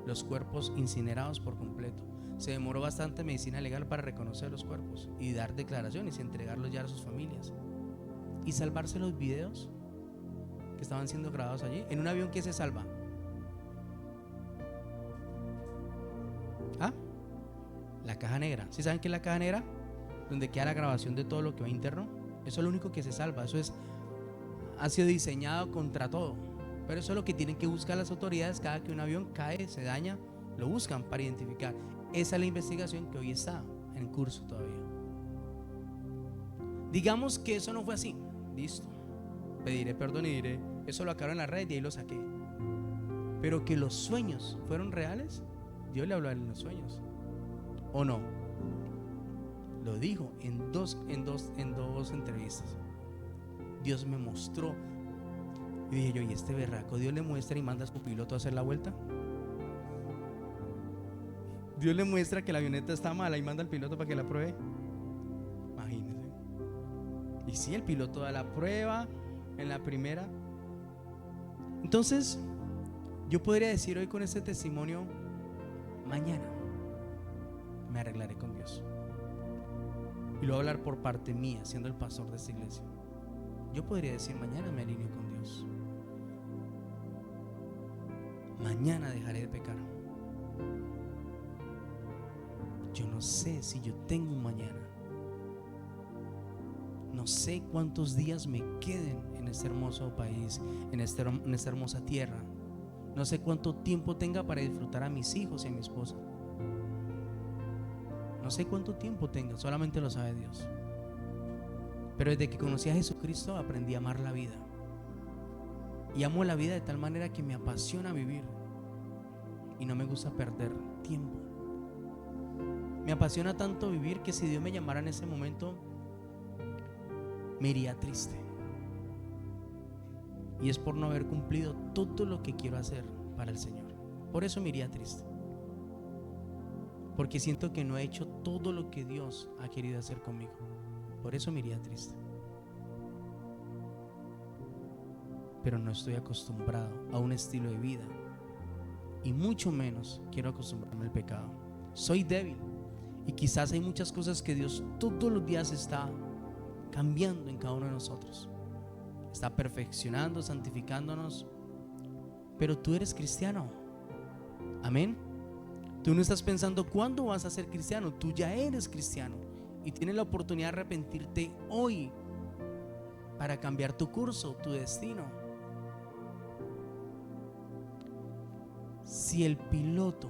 los cuerpos incinerados por completo. Se demoró bastante medicina legal para reconocer los cuerpos y dar declaraciones y entregarlos ya a sus familias, y salvarse los videos que estaban siendo grabados allí. En un avión, ¿qué se salva? La caja negra. ¿Sí saben qué es la caja negra? Donde queda la grabación de todo lo que va interno. Eso es lo único que se salva. Eso ha sido diseñado contra todo. Pero eso es lo que tienen que buscar las autoridades cada que un avión cae, se daña, lo buscan para identificar. Esa es la investigación que hoy está en curso todavía. Digamos que eso no fue así. Listo. Pediré perdón y diré: eso lo aclaro en la red y ahí lo saqué. Pero que los sueños fueron reales, Dios le habló en los sueños, ¿o no? Lo dijo en dos entrevistas. Dios me mostró. Y dije yo: ¿y este berraco Dios le muestra y manda a su piloto a hacer la vuelta? Dios le muestra que la avioneta está mala y manda al piloto para que la pruebe. Imagínense. Y si el piloto da la prueba en la primera. Entonces, yo podría decir hoy con este testimonio: mañana me arreglaré con Dios. Y lo voy a hablar por parte mía, siendo el pastor de esta iglesia. Yo podría decir: mañana me alineo con Dios. Mañana dejaré de pecar. Yo no sé si yo tengo un mañana. No sé cuántos días me queden en este hermoso país, en esta hermosa tierra. No sé cuánto tiempo tenga para disfrutar a mis hijos y a mi esposa. No sé cuánto tiempo tenga, solamente lo sabe Dios. Pero desde que conocí a Jesucristo aprendí a amar la vida. Y amo la vida de tal manera que me apasiona vivir. Y no me gusta perder tiempo. Me apasiona tanto vivir que si Dios me llamara en ese momento, me iría triste. Y es por no haber cumplido todo lo que quiero hacer para el Señor. Por eso me iría triste. Porque siento que no he hecho todo lo que Dios ha querido hacer conmigo. Por eso me iría triste. Pero no estoy acostumbrado a un estilo de vida. Y mucho menos quiero acostumbrarme al pecado. Soy débil. Y quizás hay muchas cosas que Dios todos los días está cambiando en cada uno de nosotros. Está perfeccionando, santificándonos. Pero tú eres cristiano. Amén. Tú no estás pensando cuándo vas a ser cristiano. Tú ya eres cristiano. Y tienes la oportunidad de arrepentirte hoy para cambiar tu curso, tu destino. Si el piloto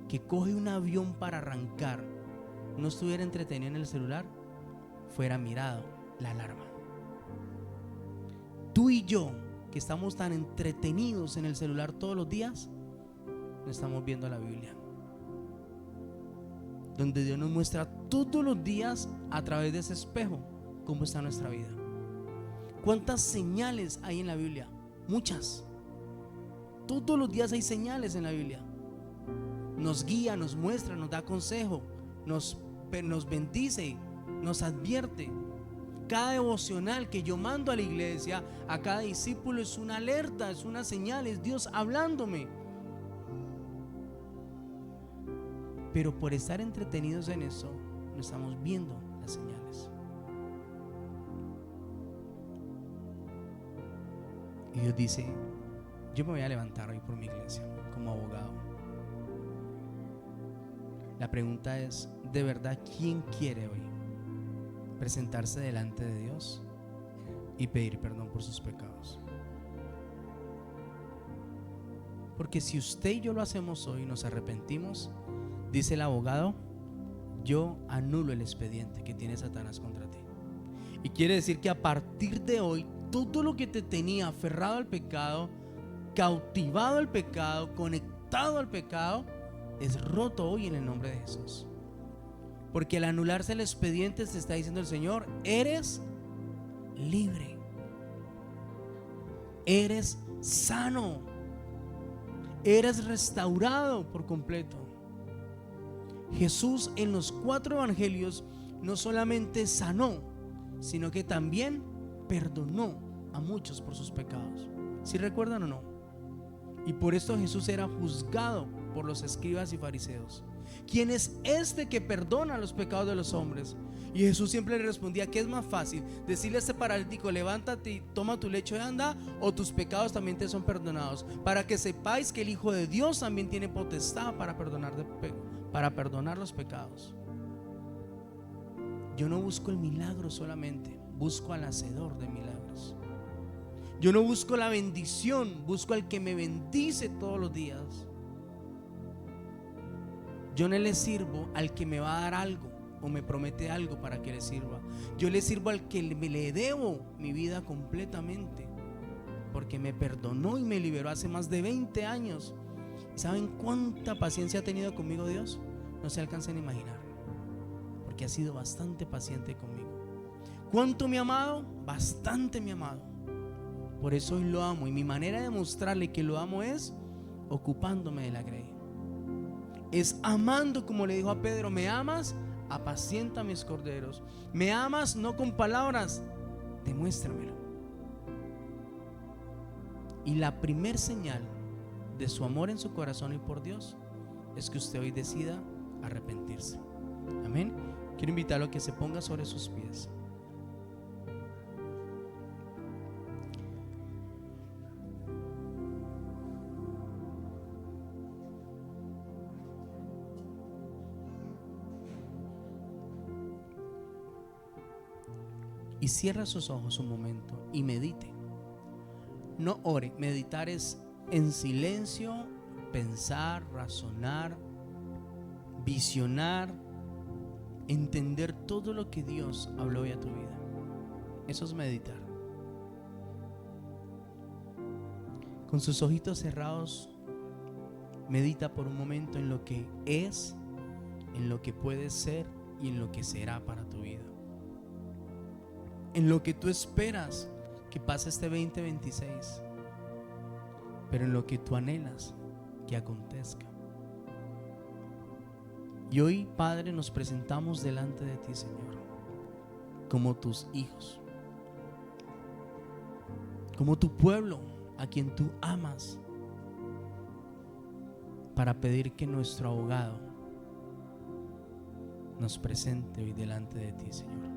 que coge un avión para arrancar no estuviera entretenido en el celular, fuera mirado la alarma. Tú y yo, que estamos tan entretenidos en el celular todos los días, no estamos viendo la Biblia, donde Dios nos muestra todos los días a través de ese espejo cómo está nuestra vida. ¿Cuántas señales hay en la Biblia? Muchas. Todos los días hay señales en la Biblia. Nos guía, nos muestra, nos da consejo, nos bendice, nos advierte. Cada devocional que yo mando a la iglesia, a cada discípulo, es una alerta, es una señal, es Dios hablándome. Pero por estar entretenidos en eso, no estamos viendo las señales. Y Dios dice: yo me voy a levantar hoy por mi iglesia como abogado. La pregunta es, ¿de verdad quién quiere hoy presentarse delante de Dios y pedir perdón por sus pecados? Porque si usted y yo lo hacemos hoy, nos arrepentimos, dice el abogado, yo anulo el expediente que tiene Satanás contra ti. Y quiere decir que a partir de hoy, todo lo que te tenía aferrado al pecado, cautivado al pecado, conectado al pecado, es roto hoy en el nombre de Jesús. Porque al anularse el expediente, se está diciendo el Señor: eres libre, eres sano, eres restaurado por completo. Jesús en los 4 evangelios no solamente sanó, sino que también perdonó a muchos por sus pecados. ¿Sí recuerdan o no? Y por esto Jesús era juzgado por los escribas y fariseos. ¿Quién es este que perdona los pecados de los hombres? Y Jesús siempre le respondía: ¿qué es más fácil? Decirle a este paralítico: levántate y toma tu lecho y anda, o tus pecados también te son perdonados. Para que sepáis que el Hijo de Dios también tiene potestad para perdonar los pecados. Yo no busco el milagro solamente, busco al hacedor de milagros. Yo no busco la bendición, busco al que me bendice todos los días. Yo no le sirvo al que me va a dar algo o me promete algo para que le sirva. Yo le sirvo al que le debo mi vida completamente, porque me perdonó y me liberó hace más de 20 años. ¿Saben cuánta paciencia ha tenido conmigo Dios? No se alcanzan a imaginar, porque ha sido bastante paciente conmigo. ¿Cuánto me ha amado? Bastante me ha amado. Por eso hoy lo amo, y mi manera de mostrarle que lo amo es ocupándome de la grey. Es amando, como le dijo a Pedro: ¿me amas? Apacienta mis corderos. ¿Me amas? No con palabras, demuéstramelo. Y la primer señal de su amor en su corazón y por Dios es que usted hoy decida arrepentirse. Amén. Quiero invitarlo a que se ponga sobre sus pies. Y cierra sus ojos un momento y medite. No ore. Meditar es en silencio, pensar, razonar, visionar, entender todo lo que Dios habló hoy a tu vida. Eso es meditar. Con sus ojitos cerrados, medita por un momento en lo que es, en lo que puede ser y en lo que será para tu vida. En lo que tú esperas que pase este 2026, pero en lo que tú anhelas que acontezca. Y hoy, Padre, nos presentamos delante de ti, Señor, como tus hijos, como tu pueblo a quien tú amas, para pedir que nuestro abogado nos presente hoy delante de ti, Señor.